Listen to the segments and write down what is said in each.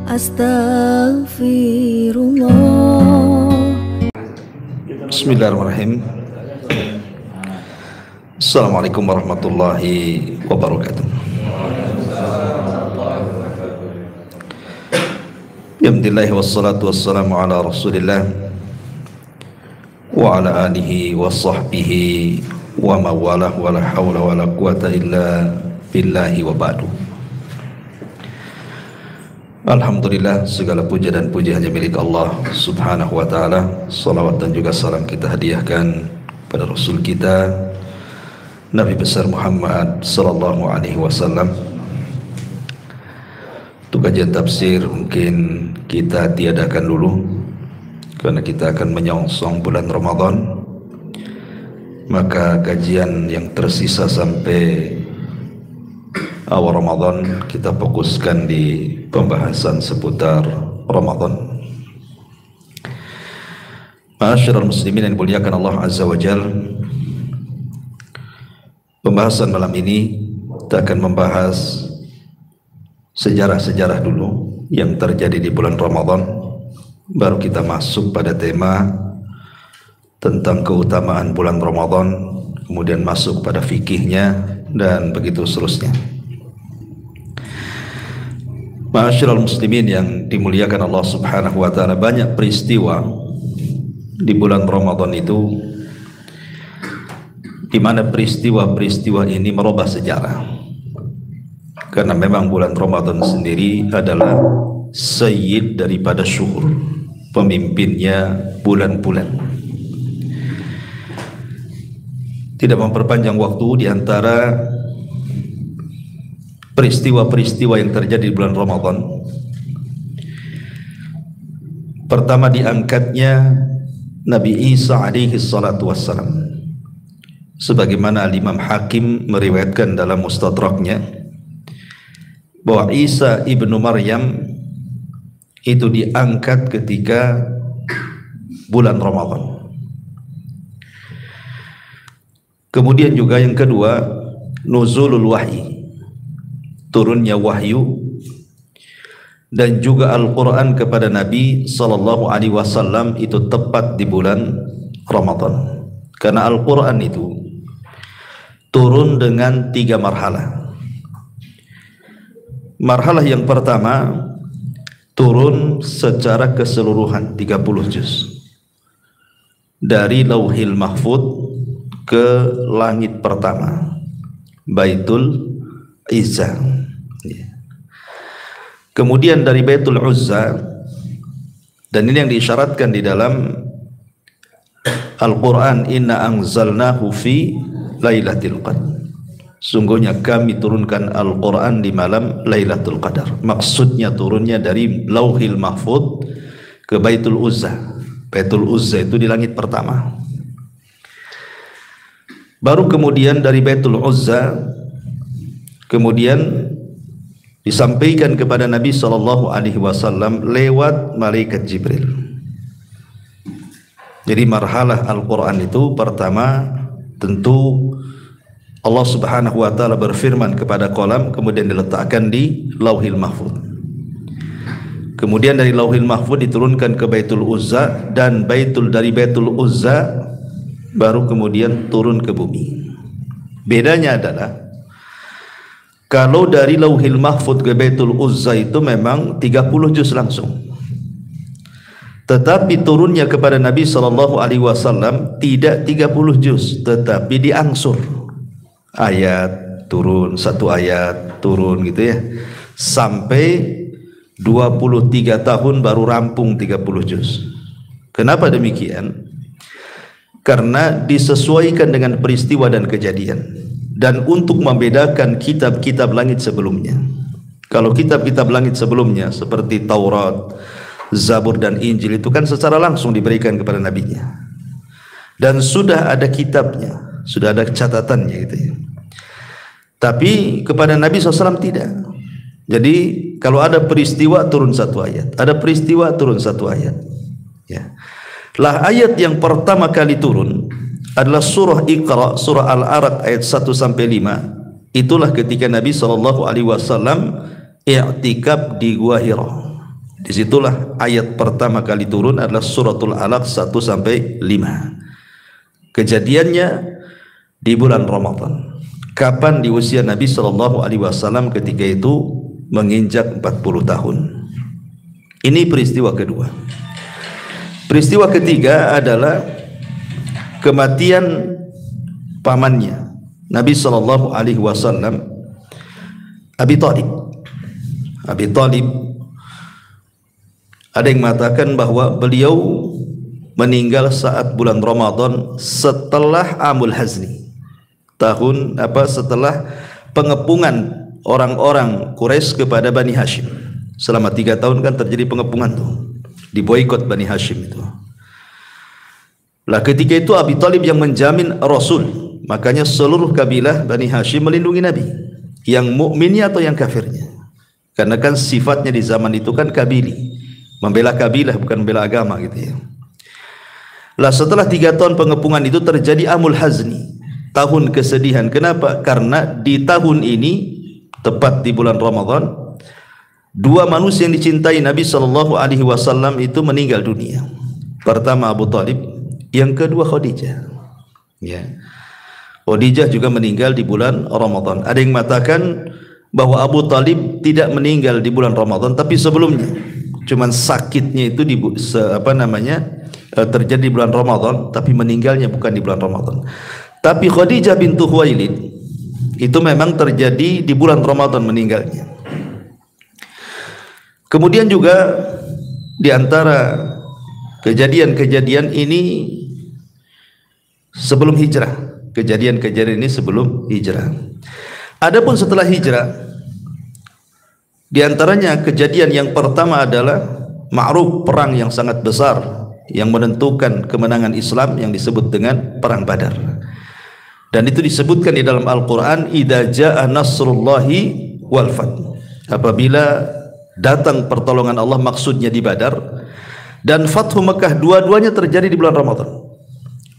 Astaghfirullah. Bismillahirrahmanirrahim. Assalamualaikum warahmatullahi wabarakatuh. Alhamdulillah wassalatu wassalamu ala rasulillah wa ala alihi wa sahbihi wa mawalah wa la hawla wa la quwata illa billahi wa ba'du. Alhamdulillah, segala puja dan puji hanya milik Allah subhanahu wa ta'ala. Salawat dan juga salam kita hadiahkan pada Rasul kita Nabi besar Muhammad sallallahu alaihi wasallam. Untuk kajian tafsir mungkin kita tiadakan dulu karena kita akan menyongsong bulan Ramadan. Maka kajian yang tersisa sampai awal Ramadan kita fokuskan di pembahasan seputar Ramadan. Ma'asyiral muslimin yang dimuliakan Allah Azza wa Jalla, pembahasan malam ini kita akan membahas sejarah-sejarah dulu yang terjadi di bulan Ramadan, baru kita masuk pada tema tentang keutamaan bulan Ramadan, kemudian masuk pada fikihnya dan begitu seterusnya. Ma'asyiral muslimin yang dimuliakan Allah subhanahu wa ta'ala, banyak peristiwa di bulan Ramadan itu di mana peristiwa-peristiwa ini merubah sejarah. Karena memang bulan Ramadan sendiri adalah sayyid daripada syuhur, pemimpinnya bulan-bulan. Tidak memperpanjang waktu, di antara peristiwa-peristiwa yang terjadi di bulan Ramadan, pertama diangkatnya Nabi Isa alaihi salatu wassalam, sebagaimana Imam Hakim meriwayatkan dalam Mustadraknya bahwa Isa ibnu Maryam itu diangkat ketika bulan Ramadan. Kemudian juga yang kedua, nuzulul wahyi, turunnya wahyu, dan juga Al-Quran kepada Nabi sallallahu alaihi wasallam itu tepat di bulan Ramadan. Karena Al-Quran itu turun dengan 3 marhalah. Marhalah yang pertama turun secara keseluruhan 30 juz dari Lauhil Mahfud ke langit pertama, Baitul Izzah. Kemudian dari Baitul Uzza, dan ini yang diisyaratkan di dalam Al-Quran, inna anzalnahu fi lailatul qadar, sungguhnya kami turunkan Al-Quran di malam Lailatul Qadar. Maksudnya turunnya dari Lauhil Mahfud ke Baitul Uzza. Baitul Uzza itu di langit pertama. Baru kemudian dari Baitul Uzza kemudian disampaikan kepada Nabi sallallahu alaihi wasallam lewat malaikat Jibril. Jadi marhalah Al-Quran itu pertama tentu Allah subhanahu wa ta'ala berfirman kepada qalam, kemudian diletakkan di Lauhil Mahfud. Kemudian dari Lauhil Mahfud diturunkan ke Baitul Uzza, dan dari Baitul Uzza baru kemudian turun ke bumi. Bedanya adalah kalau dari Lauhil Mahfud ke Baitul Uzza itu memang 30 juz langsung. Tetapi turunnya kepada Nabi sallallahu alaihi wasallam tidak 30 juz, tetapi diangsur. Ayat turun, satu ayat turun gitu ya. Sampai 23 tahun baru rampung 30 juz. Kenapa demikian? Karena disesuaikan dengan peristiwa dan kejadian, dan untuk membedakan kitab-kitab langit sebelumnya. Kalau kitab-kitab langit sebelumnya seperti Taurat, Zabur dan Injil itu kan secara langsung diberikan kepada nabinya, dan sudah ada kitabnya, sudah ada catatannya gitu ya. Tapi kepada Nabi SAW tidak. Jadi kalau ada peristiwa turun satu ayat, ada peristiwa turun satu ayat ya. Lah ayat yang pertama kali turun adalah surah Iqra, surah Al-Alaq ayat 1 sampai 5. Itulah ketika Nabi SAW i'tikaf di Gua Hira. Disitulah ayat pertama kali turun adalah suratul Alaq 1 sampai 5. Kejadiannya di bulan Ramadan. Kapan di usia Nabi SAW ketika itu menginjak 40 tahun. Ini peristiwa kedua. Peristiwa ketiga adalah kematian pamannya Nabi SAW, Abi Thalib. Abi Thalib, ada yang mengatakan bahwa beliau meninggal saat bulan Ramadan setelah Amul Hazni, setelah pengepungan orang-orang Quraisy kepada Bani Hashim. Selama 3 tahun kan terjadi pengepungan tuh, diboikot Bani Hashim itu. Lah ketika itu Abi Thalib yang menjamin Rasul, makanya seluruh kabilah Bani Hashim melindungi Nabi, yang mukminnya atau yang kafirnya. Karena kan sifatnya di zaman itu kan kabili, membela kabilah bukan membela agama gitu ya. Lah setelah 3 tahun pengepungan itu terjadi Amul Hazni, tahun kesedihan. Kenapa? Karena di tahun ini tepat di bulan Ramadan, 2 manusia yang dicintai Nabi SAW itu meninggal dunia. Pertama Abu Thalib, yang kedua Khadijah. Ya. Khadijah juga meninggal di bulan Ramadan. Ada yang mengatakan bahwa Abu Thalib tidak meninggal di bulan Ramadan, tapi sebelumnya. Cuman sakitnya itu terjadi di bulan Ramadan, tapi meninggalnya bukan di bulan Ramadan. Tapi Khadijah bintu Khuwailid itu memang terjadi di bulan Ramadan meninggalnya. Kemudian juga di antara kejadian-kejadian ini sebelum hijrah, kejadian-kejadian ini sebelum hijrah. Adapun setelah hijrah, di antaranya kejadian yang pertama adalah ma'ruf, perang yang sangat besar yang menentukan kemenangan Islam yang disebut dengan perang Badar. Dan itu disebutkan di dalam Al-Qur'an, idza jaa nasrullahi wal fath. Apabila datang pertolongan Allah, maksudnya di Badar dan Fathu Mekah, dua-duanya terjadi di bulan Ramadan.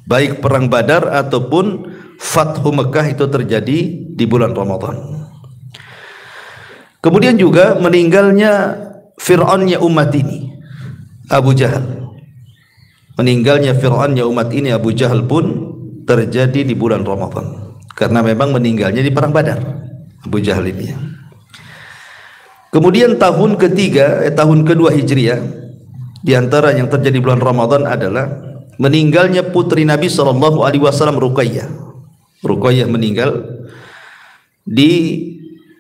Baik perang Badar ataupun Fathu Mekah itu terjadi di bulan Ramadan. Kemudian juga meninggalnya Fir'aunnya umat ini, Abu Jahal. Meninggalnya Fir'aunnya umat ini, Abu Jahal, pun terjadi di bulan Ramadan. Karena memang meninggalnya di perang Badar, Abu Jahal ini. Kemudian tahun kedua Hijriah, di antara yang terjadi bulan Ramadan adalah meninggalnya putri Nabi SAW, Ruqayyah. Ruqayyah meninggal di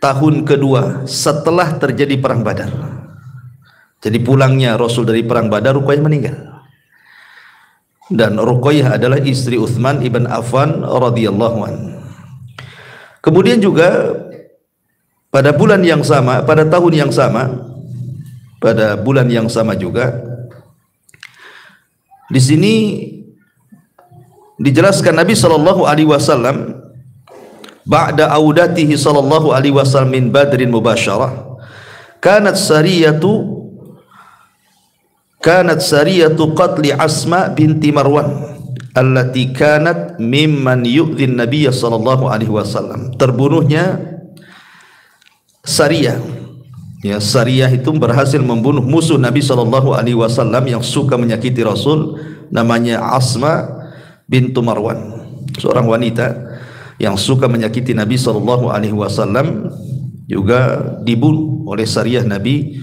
tahun kedua setelah terjadi perang Badar. Jadi pulangnya Rasul dari perang Badar, Ruqayyah meninggal. Dan Ruqayyah adalah istri Utsman ibn Affan radhiyallahu anhu. Kemudian juga pada bulan yang sama, pada tahun yang sama, pada bulan yang sama juga, di sini dijelaskan Nabi SAW ba'da audatihi SAW min Badrin mubasyarah, kanat sariyatu qatli Asma binti Marwan allati kanat mimman yu'dhin Nabiy SAW. Terbunuhnya Sariyah. Ya, Sariyah itu berhasil membunuh musuh Nabi SAW yang suka menyakiti Rasul, namanya Asma bintu Marwan, seorang wanita yang suka menyakiti Nabi SAW, juga dibunuh oleh Sariyah Nabi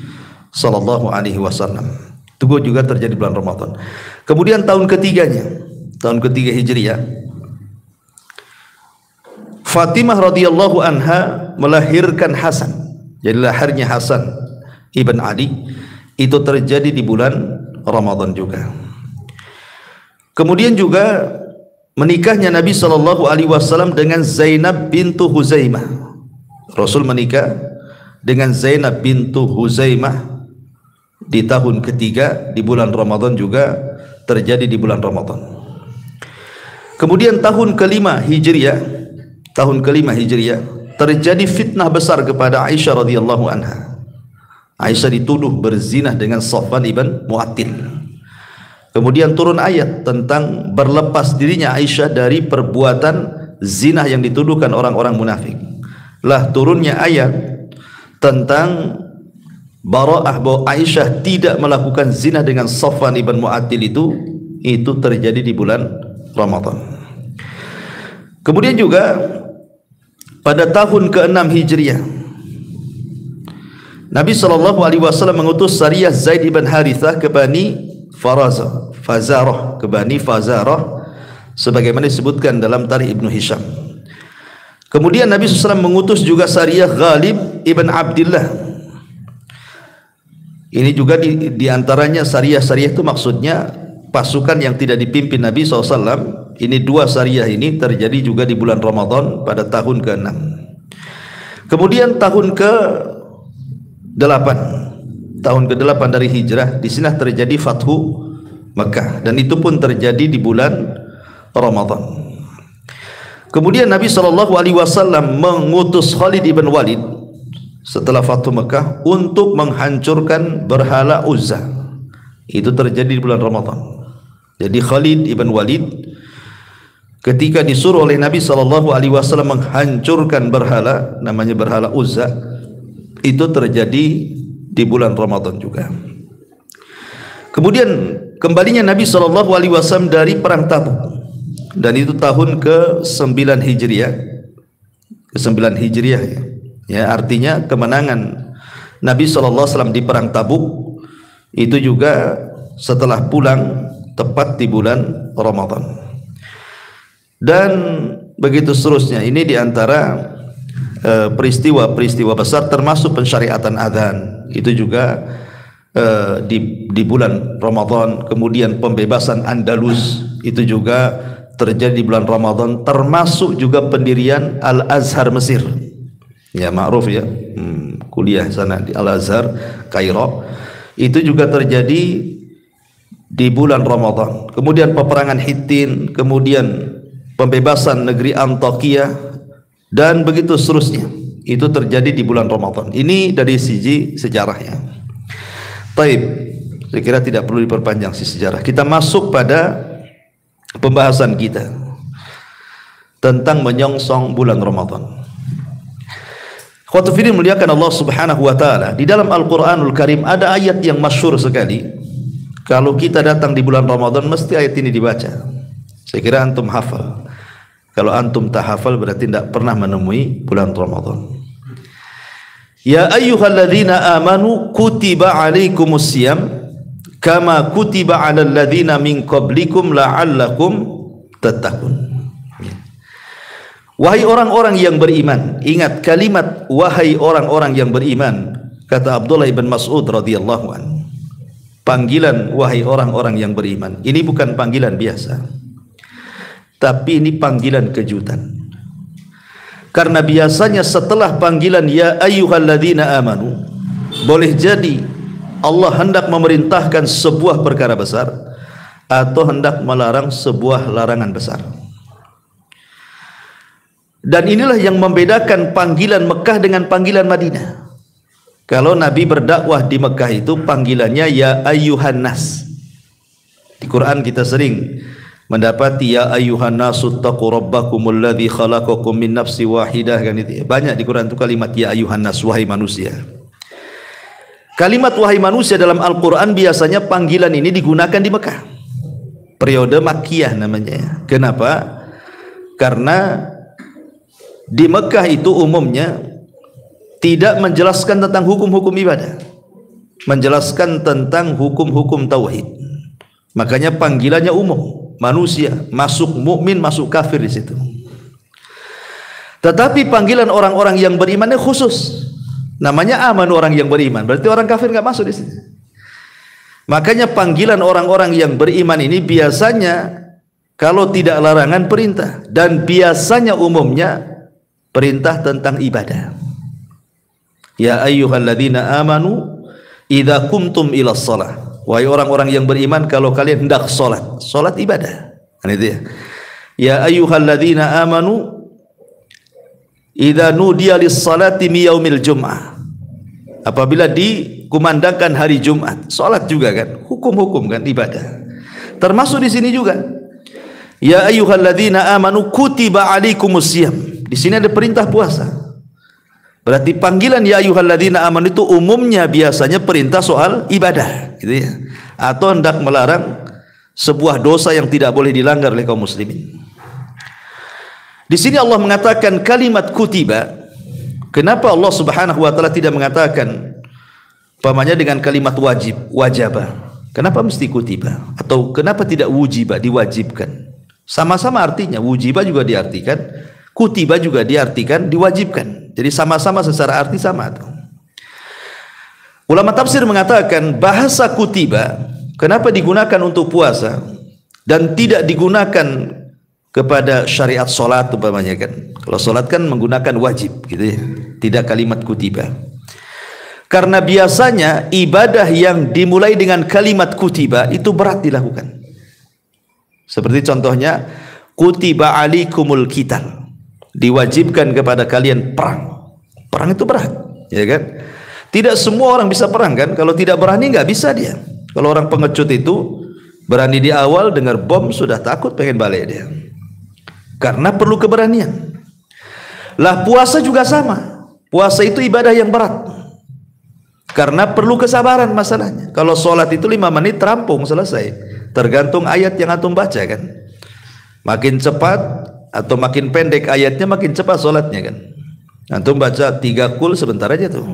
SAW. Itu juga terjadi bulan Ramadan. Kemudian tahun ketiganya, tahun ketiga Hijriah, Fatimah radhiyallahu anha melahirkan Hasan. Jadi lahirnya Hasan ibn Ali itu terjadi di bulan Ramadan juga. Kemudian juga menikahnya Nabi SAW dengan Zainab bintu Huzaimah. Rasul menikah dengan Zainab bintu Huzaimah di tahun ketiga di bulan Ramadan, juga terjadi di bulan Ramadan. Kemudian tahun kelima Hijriah, terjadi fitnah besar kepada Aisyah radhiyallahu anha. Aisyah dituduh berzinah dengan Safwan ibn Mu'attil. Kemudian turun ayat tentang berlepas dirinya Aisyah dari perbuatan zina yang dituduhkan orang-orang munafik. Lah turunnya ayat tentang bara'ah bahwa Aisyah tidak melakukan zina dengan Safwan ibn Mu'attil itu terjadi di bulan Ramadan. Kemudian juga pada tahun ke-6 Hijriah, Nabi SAW mengutus Sariyah Zaid ibn Harithah ke Bani Fazarah, sebagaimana disebutkan dalam Tarikh Ibnu Hisham. Kemudian Nabi SAW mengutus juga Sariyah Ghalib ibn Abdillah. Ini juga di antaranya Sariyah itu maksudnya pasukan yang tidak dipimpin Nabi SAW. Ini dua Sariyah ini terjadi juga di bulan Ramadan pada tahun ke-6. Kemudian tahun ke-8 dari hijrah, di sini terjadi Fathu Mekah, dan itu pun terjadi di bulan Ramadan. Kemudian Nabi SAW mengutus Khalid ibn Walid setelah Fathu Mekah untuk menghancurkan berhala Uzza. Itu terjadi di bulan Ramadan. Jadi Khalid ibn Walid ketika disuruh oleh Nabi SAW menghancurkan berhala, namanya berhala Uzza, itu terjadi di bulan Ramadan juga. Kemudian kembalinya Nabi SAW dari perang Tabuk, dan itu tahun ke-9 Hijriah. Ya, artinya kemenangan Nabi SAW di perang Tabuk itu juga setelah pulang tepat di bulan Ramadan. Dan begitu seterusnya. Ini diantara peristiwa-peristiwa besar, termasuk pensyariatan adzan. Itu juga di bulan Ramadan. Kemudian pembebasan Andalus itu juga terjadi di bulan Ramadan, termasuk juga pendirian Al-Azhar Mesir. Ya, ma'ruf ya, kuliah sana di Al-Azhar Kairo, itu juga terjadi di bulan Ramadan. Kemudian peperangan Hittin, kemudian pembebasan negeri Antakya, dan begitu seterusnya, itu terjadi di bulan Ramadan. Ini dari sisi sejarahnya. Taib, saya kira tidak perlu diperpanjang si sejarah. Kita masuk pada pembahasan kita tentang menyongsong bulan Ramadan. Khawatu fiddin muliakan Allah Subhanahu wa taala, di dalam Al-Qur'anul Karim ada ayat yang masyhur sekali. Kalau kita datang di bulan Ramadan mesti ayat ini dibaca. Saya kira antum hafal. Kalau antum tak hafal berarti tidak pernah menemui bulan Ramadan. Ya ayyuhalladzina amanu kutiba alaikumusiyam kama kutiba alal ladzina min qablikum la'allakum tattaqun. Wahai orang-orang yang beriman, ingat kalimat wahai orang-orang yang beriman, kata Abdullah ibn Mas'ud radhiyallahu anhu. Panggilan wahai orang-orang yang beriman ini bukan panggilan biasa, tapi ini panggilan kejutan. Karena biasanya setelah panggilan ya ayyuhalladzina amanu, boleh jadi Allah hendak memerintahkan sebuah perkara besar atau hendak melarang sebuah larangan besar. Dan inilah yang membedakan panggilan Mekah dengan panggilan Madinah. Kalau Nabi berdakwah di Mekah itu panggilannya ya ayyuhan nas. Di Quran kita sering mendapati ya ayyuhan nasu taqu rabbakumul ladzi khalaqakum min nafsin wahidah, kan itu. Banyak di Quran itu kalimat ya ayyuhan nas, wahai manusia. Kalimat wahai manusia dalam Al-Qur'an biasanya panggilan ini digunakan di Mekah. Periode Makkiyah namanya. Kenapa? Karena di Mekah itu umumnya tidak menjelaskan tentang hukum-hukum ibadah, menjelaskan tentang hukum-hukum tauhid. Makanya panggilannya umum, manusia, masuk mukmin, masuk kafir di situ. Tetapi panggilan orang-orang yang berimannya khusus. Namanya aman, orang yang beriman. Berarti orang kafir enggak masuk di situ. Makanya panggilan orang-orang yang beriman ini biasanya kalau tidak larangan perintah, dan biasanya umumnya perintah tentang ibadah. Ya ayyuhalladzina amanu idza qumtum ilas shalah. Wahai orang-orang yang beriman, kalau kalian hendak salat, salat ibadah. Kan itu ya. Ya ayyuhalladzina amanu idza nudiya lis-salati mi yaumil jum'ah. Apabila dikumandangkan hari Jumat, salat juga kan, hukum-hukum kan, ibadah. Termasuk di sini juga. Ya ayyuhalladzina amanu kutiba alaikumusiyam. Di sini ada perintah puasa. Berarti panggilan ya ayyuhalladzina amanu itu umumnya biasanya perintah soal ibadah, gitu ya. Atau hendak melarang sebuah dosa yang tidak boleh dilanggar oleh kaum muslimin. Di sini Allah mengatakan kalimat kutiba. Kenapa Allah Subhanahu wa taala tidak mengatakan umpamanya dengan kalimat wajib, wajaba? Kenapa mesti kutiba? Atau kenapa tidak wujiba, diwajibkan? Sama-sama artinya, wujiba juga diartikan, kutiba juga diartikan diwajibkan. Jadi sama-sama secara arti sama tuh. Ulama tafsir mengatakan bahasa kutiba kenapa digunakan untuk puasa dan tidak digunakan kepada syariat solat umpamanya kan. Kalau solat kan menggunakan wajib gitu ya. Tidak kalimat kutiba. Karena biasanya ibadah yang dimulai dengan kalimat kutiba itu berat dilakukan. Seperti contohnya kutiba alikumul qital. Diwajibkan kepada kalian perang. Perang itu berat, ya kan? Tidak semua orang bisa perang kan? Kalau tidak berani nggak bisa dia. Kalau orang pengecut itu berani di awal dengar bom sudah takut pengen balik dia. Karena perlu keberanian. Lah puasa juga sama. Puasa itu ibadah yang berat. Karena perlu kesabaran masalahnya. Kalau sholat itu 5 menit rampung selesai. Tergantung ayat yang antum baca kan. Makin cepat atau makin pendek ayatnya makin cepat sholatnya kan. Antum baca 3 kul sebentar aja tuh.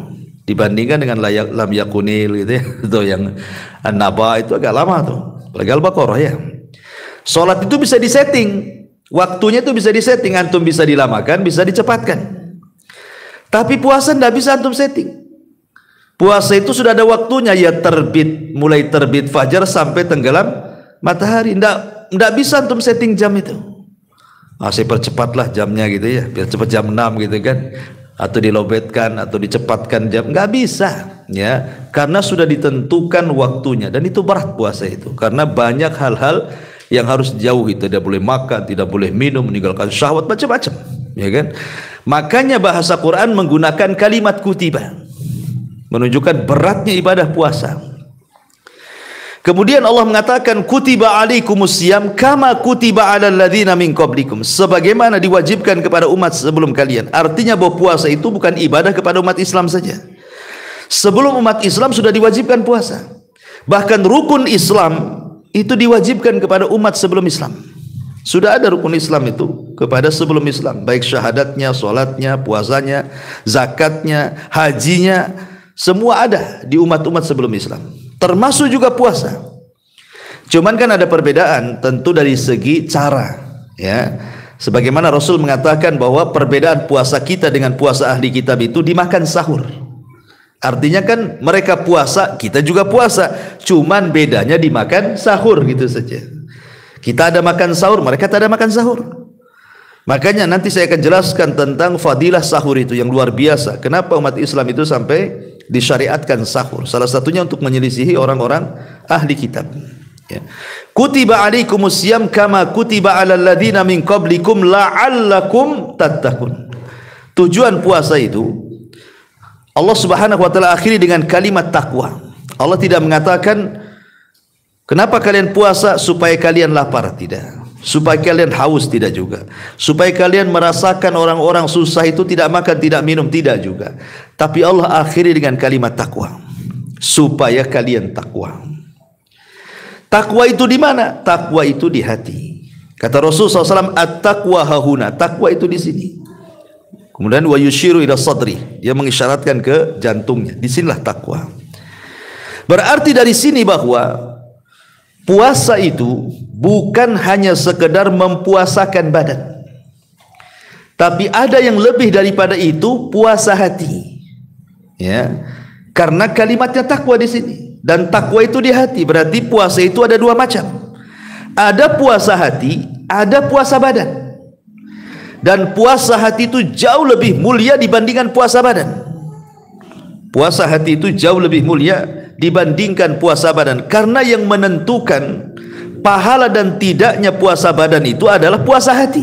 Dibandingkan dengan lam yakunil gitu ya. Itu yang an-naba itu agak lama tuh. Apalagi Al-Baqarah ya. Sholat itu bisa disetting. Waktunya itu bisa disetting. Antum bisa dilamakan, bisa dicepatkan. Tapi puasa tidak bisa antum setting. Puasa itu sudah ada waktunya, ya terbit, mulai terbit fajar sampai tenggelam matahari. Tidak bisa antum setting jam itu. Saya percepatlah jamnya gitu ya, biar cepat jam 6 gitu kan, atau dilobetkan atau dicepatkan jam, nggak bisa ya, karena sudah ditentukan waktunya. Dan itu berat puasa itu, karena banyak hal-hal yang harus dijauhi. Tidak boleh makan, tidak boleh minum, meninggalkan syahwat, macam-macam ya kan. Makanya bahasa Quran menggunakan kalimat kutiba, menunjukkan beratnya ibadah puasa. Kemudian Allah mengatakan kutiba alaikumusiyam kama kutiba alal ladzina min qablikum, sebagaimana diwajibkan kepada umat sebelum kalian. Artinya bahwa puasa itu bukan ibadah kepada umat Islam saja. Sebelum umat Islam sudah diwajibkan puasa. Bahkan rukun Islam itu diwajibkan kepada umat sebelum Islam. Sudah ada rukun Islam itu kepada sebelum Islam, baik syahadatnya, sholatnya, puasanya, zakatnya, hajinya, semua ada di umat-umat sebelum Islam. Termasuk juga puasa. Cuman kan ada perbedaan tentu dari segi cara ya. Sebagaimana Rasul mengatakan bahwa perbedaan puasa kita dengan puasa ahli kitab itu dimakan sahur. Artinya kan mereka puasa, kita juga puasa, cuman bedanya dimakan sahur gitu saja. Kita ada makan sahur, mereka tak ada makan sahur. Makanya nanti saya akan jelaskan tentang fadilah sahur itu yang luar biasa. Kenapa umat Islam itu sampai disyariatkan sahur? Salah satunya untuk menyelisihi orang-orang ahli kitab ya. Kutiba alaikumusiyam kama kutiba alal ladzina min qablikum la'allakum tattaqun. Tujuan puasa itu Allah Subhanahu wa taala akhiri dengan kalimat takwa. Allah tidak mengatakan kenapa kalian puasa supaya kalian lapar, tidak. Supaya kalian haus, tidak juga. Supaya kalian merasakan orang-orang susah itu tidak makan, tidak minum, tidak juga. Tapi Allah akhiri dengan kalimat takwa. Supaya kalian takwa. Takwa itu di mana? Takwa itu di hati. Kata Rasulullah SAW, at-taqwa hahuna. Takwa itu di sini. Kemudian wa yushiru ila sadri. Dia mengisyaratkan ke jantungnya. Disinilah takwa. Berarti dari sini bahwa puasa itu bukan hanya sekedar mempuasakan badan, tapi ada yang lebih daripada itu, puasa hati. Ya, karena kalimatnya takwa di sini, dan takwa itu di hati. Berarti puasa itu ada 2 macam. Ada puasa hati, ada puasa badan. Dan puasa hati itu jauh lebih mulia dibandingkan puasa badan. Puasa hati itu jauh lebih mulia dibandingkan puasa badan, karena yang menentukan pahala dan tidaknya puasa badan itu adalah puasa hati.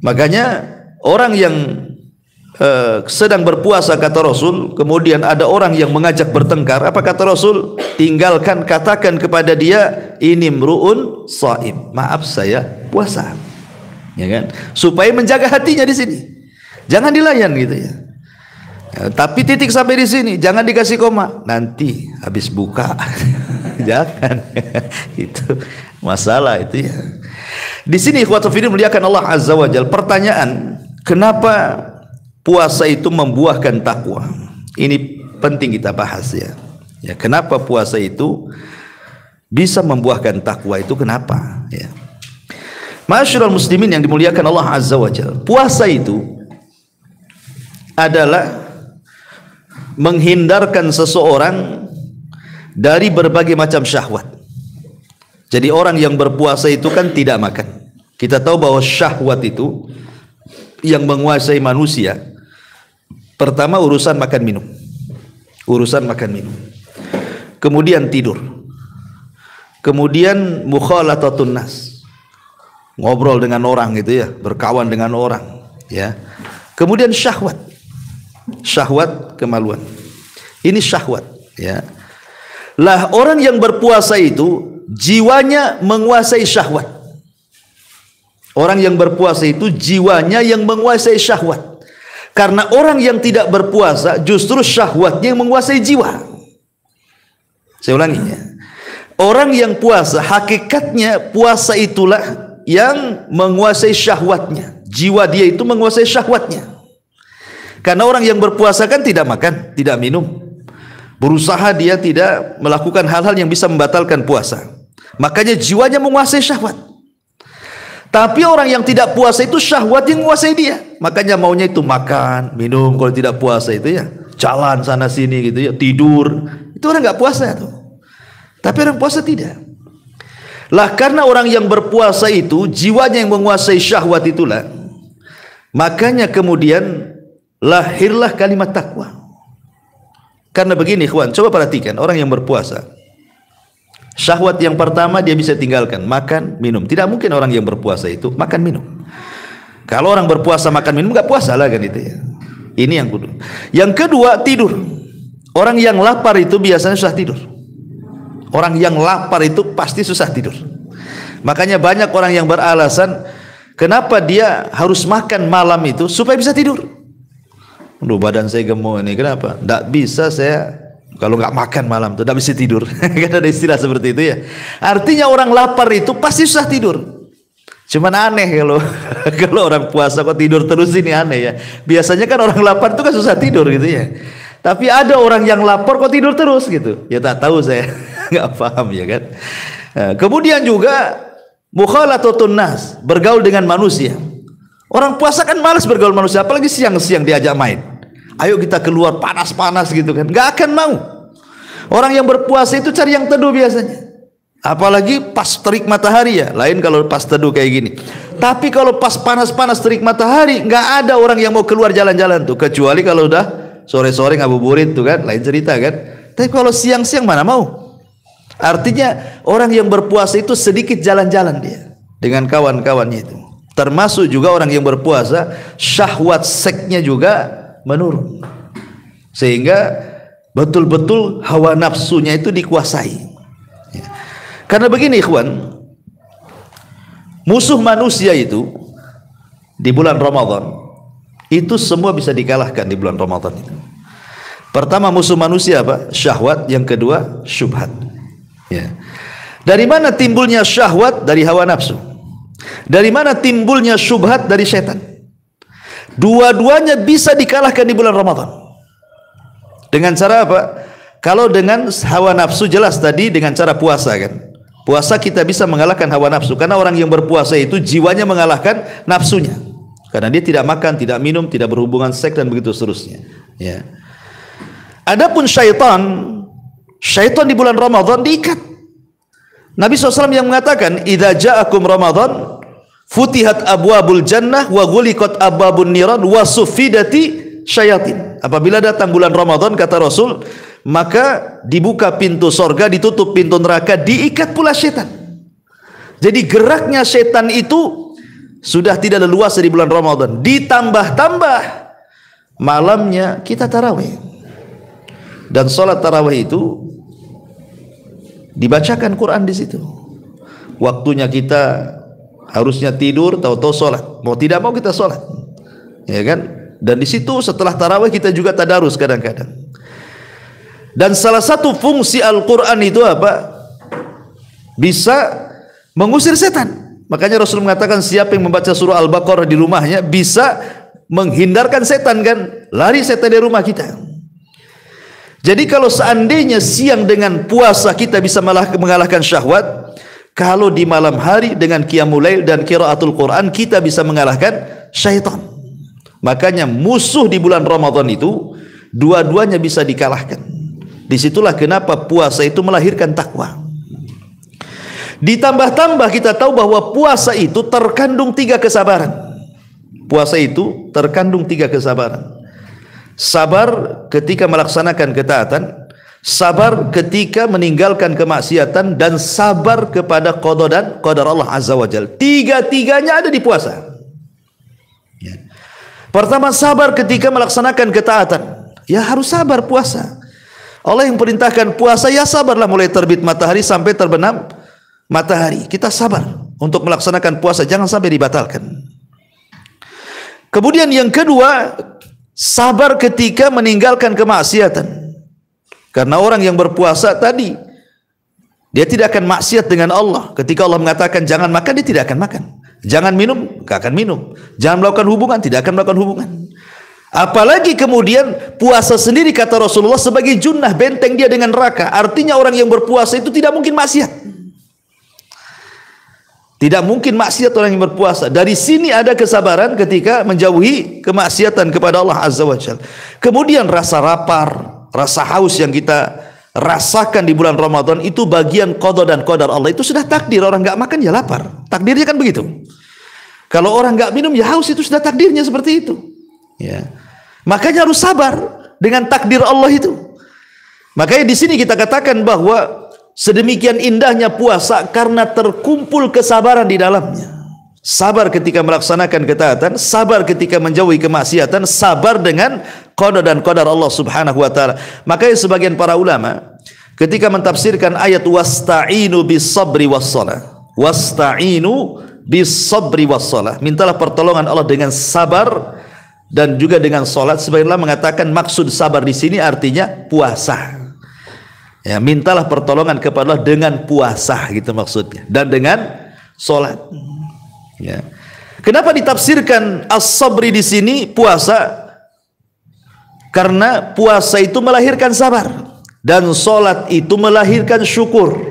Makanya orang yang sedang berpuasa, kata Rasul, kemudian ada orang yang mengajak bertengkar, apa kata Rasul? Tinggalkan, katakan kepada dia, ini mru'un shaim, maaf saya puasa, ya kan? Supaya menjaga hatinya di sini. Jangan dilayan gitu ya. Tapi titik sampai di sini, jangan dikasih koma. Nanti habis buka, jangan. Itu masalah itu ya. Di sini ikhwatul fillah muliakan Allah Azza wa Jalla. Pertanyaan, kenapa puasa itu membuahkan takwa? Ini penting kita bahas ya. Ya, kenapa puasa itu bisa membuahkan takwa itu kenapa? Ya. Ma'asyiral muslimin yang dimuliakan Allah Azza wa Jalla. Puasa itu adalah menghindarkan seseorang dari berbagai macam syahwat. Jadi orang yang berpuasa itu kan tidak makan. Kita tahu bahwa syahwat itu yang menguasai manusia. Pertama urusan makan minum. Urusan makan minum. Kemudian tidur. Kemudian mukhalatatun nas. Ngobrol dengan orang gitu ya, berkawan dengan orang, ya. Kemudian syahwat. Syahwat kemaluan. Ini syahwat, ya. Lah orang yang berpuasa itu jiwanya menguasai syahwat. Orang yang berpuasa itu jiwanya yang menguasai syahwat. Karena orang yang tidak berpuasa justru syahwatnya yang menguasai jiwa. Saya ulangi ya. Orang yang puasa hakikatnya puasa itulah yang menguasai syahwatnya. Jiwa dia itu menguasai syahwatnya. Karena orang yang berpuasa kan tidak makan, tidak minum. Berusaha dia tidak melakukan hal-hal yang bisa membatalkan puasa. Makanya jiwanya menguasai syahwat. Tapi orang yang tidak puasa itu syahwat yang menguasai dia. Makanya maunya itu makan, minum. Kalau tidak puasa itu ya jalan sana sini gitu ya, tidur. Itu orang nggak puasa tuh. Tapi orang puasa tidak. Lah karena orang yang berpuasa itu jiwanya yang menguasai syahwat itulah. Makanya kemudian lahirlah kalimat takwa. Karena begini ikhwan, coba perhatikan orang yang berpuasa. Syahwat yang pertama dia bisa tinggalkan, makan, minum. Tidak mungkin orang yang berpuasa itu makan, minum. Kalau orang berpuasa makan, minum nggak puasa lah kan itu ya. Ini yang kedua. Yang kedua tidur. Orang yang lapar itu biasanya susah tidur. Orang yang lapar itu pasti susah tidur. Makanya banyak orang yang beralasan kenapa dia harus makan malam itu supaya bisa tidur. Aduh badan saya gemuk ini, kenapa? Tidak bisa saya kalau nggak makan malam tuh tidak bisa tidur. Kan ada istilah seperti itu ya. Artinya orang lapar itu pasti susah tidur. Cuman aneh kalau kalau orang puasa kok tidur terus, ini aneh ya. Biasanya kan orang lapar itu kan susah tidur gitu ya. Tapi ada orang yang lapar kok tidur terus gitu. Ya tak tahu saya, nggak paham ya kan. Nah, kemudian juga mukhalatatun nas, bergaul dengan manusia. Orang puasa kan malas bergaul manusia, apalagi siang-siang diajak main. Ayo kita keluar panas-panas gitu kan, nggak akan mau. Orang yang berpuasa itu cari yang teduh biasanya. Apalagi pas terik matahari ya, lain kalau pas teduh kayak gini. Tapi kalau pas panas-panas terik matahari, nggak ada orang yang mau keluar jalan-jalan tuh, kecuali kalau udah sore-sore ngabuburit tuh kan, lain cerita kan. Tapi kalau siang-siang mana mau? Artinya orang yang berpuasa itu sedikit jalan-jalan dia dengan kawan-kawannya itu. Termasuk juga orang yang berpuasa syahwat seksnya juga menurun, sehingga betul-betul hawa nafsunya itu dikuasai. Ya. Karena begini ikhwan, musuh manusia itu di bulan Ramadan itu semua bisa dikalahkan di bulan Ramadan itu. Pertama musuh manusia apa? Syahwat. Yang kedua syubhat. Ya. Dari mana timbulnya syahwat? Dari hawa nafsu. Dari mana timbulnya syubhat? Dari setan. Dua-duanya bisa dikalahkan di bulan Ramadan. Dengan cara apa? Kalau dengan hawa nafsu jelas tadi dengan cara puasa kan. Puasa kita bisa mengalahkan hawa nafsu. Karena orang yang berpuasa itu jiwanya mengalahkan nafsunya. Karena dia tidak makan, tidak minum, tidak berhubungan seks dan begitu seterusnya. Ya. Adapun syaitan di bulan Ramadan diikat. Nabi SAW yang mengatakan, "Idza ja'akum Ramadan futihat abwabul jannah wa ghuliqat abwabun niran wa suffidati syayatin." Apabila datang bulan Ramadan kata Rasul, maka dibuka pintu sorga, ditutup pintu neraka, diikat pula setan. Jadi geraknya setan itu sudah tidak leluasa di bulan Ramadan. Ditambah-tambah malamnya kita tarawih. Dan sholat tarawih itu dibacakan Quran di situ. Waktunya kita harusnya tidur, tahu-tahu sholat. Mau tidak mau kita sholat, ya kan? Dan di situ setelah tarawih kita juga tadarus kadang-kadang. Dan salah satu fungsi Al-Quran itu apa? Bisa mengusir setan. Makanya Rasul mengatakan siapa yang membaca surah Al-Baqarah di rumahnya bisa menghindarkan setan, kan? Lari setan dari rumah kita. Jadi kalau seandainya siang dengan puasa kita bisa mengalahkan syahwat, kalau di malam hari dengan qiyamul lail dan qiraatul Quran kita bisa mengalahkan syaitan. Makanya musuh di bulan Ramadan itu dua-duanya bisa dikalahkan. Disitulah kenapa puasa itu melahirkan takwa. Ditambah-tambah kita tahu bahwa puasa itu terkandung 3 kesabaran. Puasa itu terkandung 3 kesabaran. Sabar ketika melaksanakan ketaatan, sabar ketika meninggalkan kemaksiatan, dan sabar kepada qada dan qadar Allah Azza wa Jalla. Tiga-tiganya ada di puasa. Pertama, sabar ketika melaksanakan ketaatan. Ya harus sabar puasa. Allah yang perintahkan puasa, ya sabarlah mulai terbit matahari sampai terbenam matahari. Kita sabar untuk melaksanakan puasa, jangan sampai dibatalkan. Kemudian yang kedua, sabar ketika meninggalkan kemaksiatan. Karena orang yang berpuasa tadi, dia tidak akan maksiat dengan Allah. Ketika Allah mengatakan jangan makan, dia tidak akan makan. Jangan minum, gak akan minum. Jangan melakukan hubungan, tidak akan melakukan hubungan. Apalagi kemudian puasa sendiri kata Rasulullah sebagai junnah, benteng dia dengan neraka. Artinya orang yang berpuasa itu tidak mungkin maksiat. Tidak mungkin maksiat orang yang berpuasa. Dari sini ada kesabaran ketika menjauhi kemaksiatan kepada Allah Azza wa Jalla. Kemudian rasa lapar, rasa haus yang kita rasakan di bulan Ramadan itu bagian qada dan qadar Allah. Itu sudah takdir. Orang nggak makan ya lapar. Takdirnya kan begitu. Kalau orang nggak minum ya haus, itu sudah takdirnya seperti itu. Ya. Makanya harus sabar dengan takdir Allah itu. Makanya di sini kita katakan bahwa sedemikian indahnya puasa karena terkumpul kesabaran di dalamnya. Sabar ketika melaksanakan ketaatan, sabar ketika menjauhi kemaksiatan, sabar dengan qada dan qadar Allah Subhanahu wa taala. Makanya sebagian para ulama ketika mentafsirkan ayat wasta'inu bis-sabri was-shalah. Wasta'inu bis-sabri was-shalah. Mintalah pertolongan Allah dengan sabar dan juga dengan salat. Sebagian ulama mengatakan maksud sabar di sini artinya puasa. Ya, mintalah pertolongan kepada Allah dengan puasa gitu maksudnya, dan dengan salat. Ya. Kenapa ditafsirkan as-sabri di sini puasa? Karena puasa itu melahirkan sabar dan salat itu melahirkan syukur.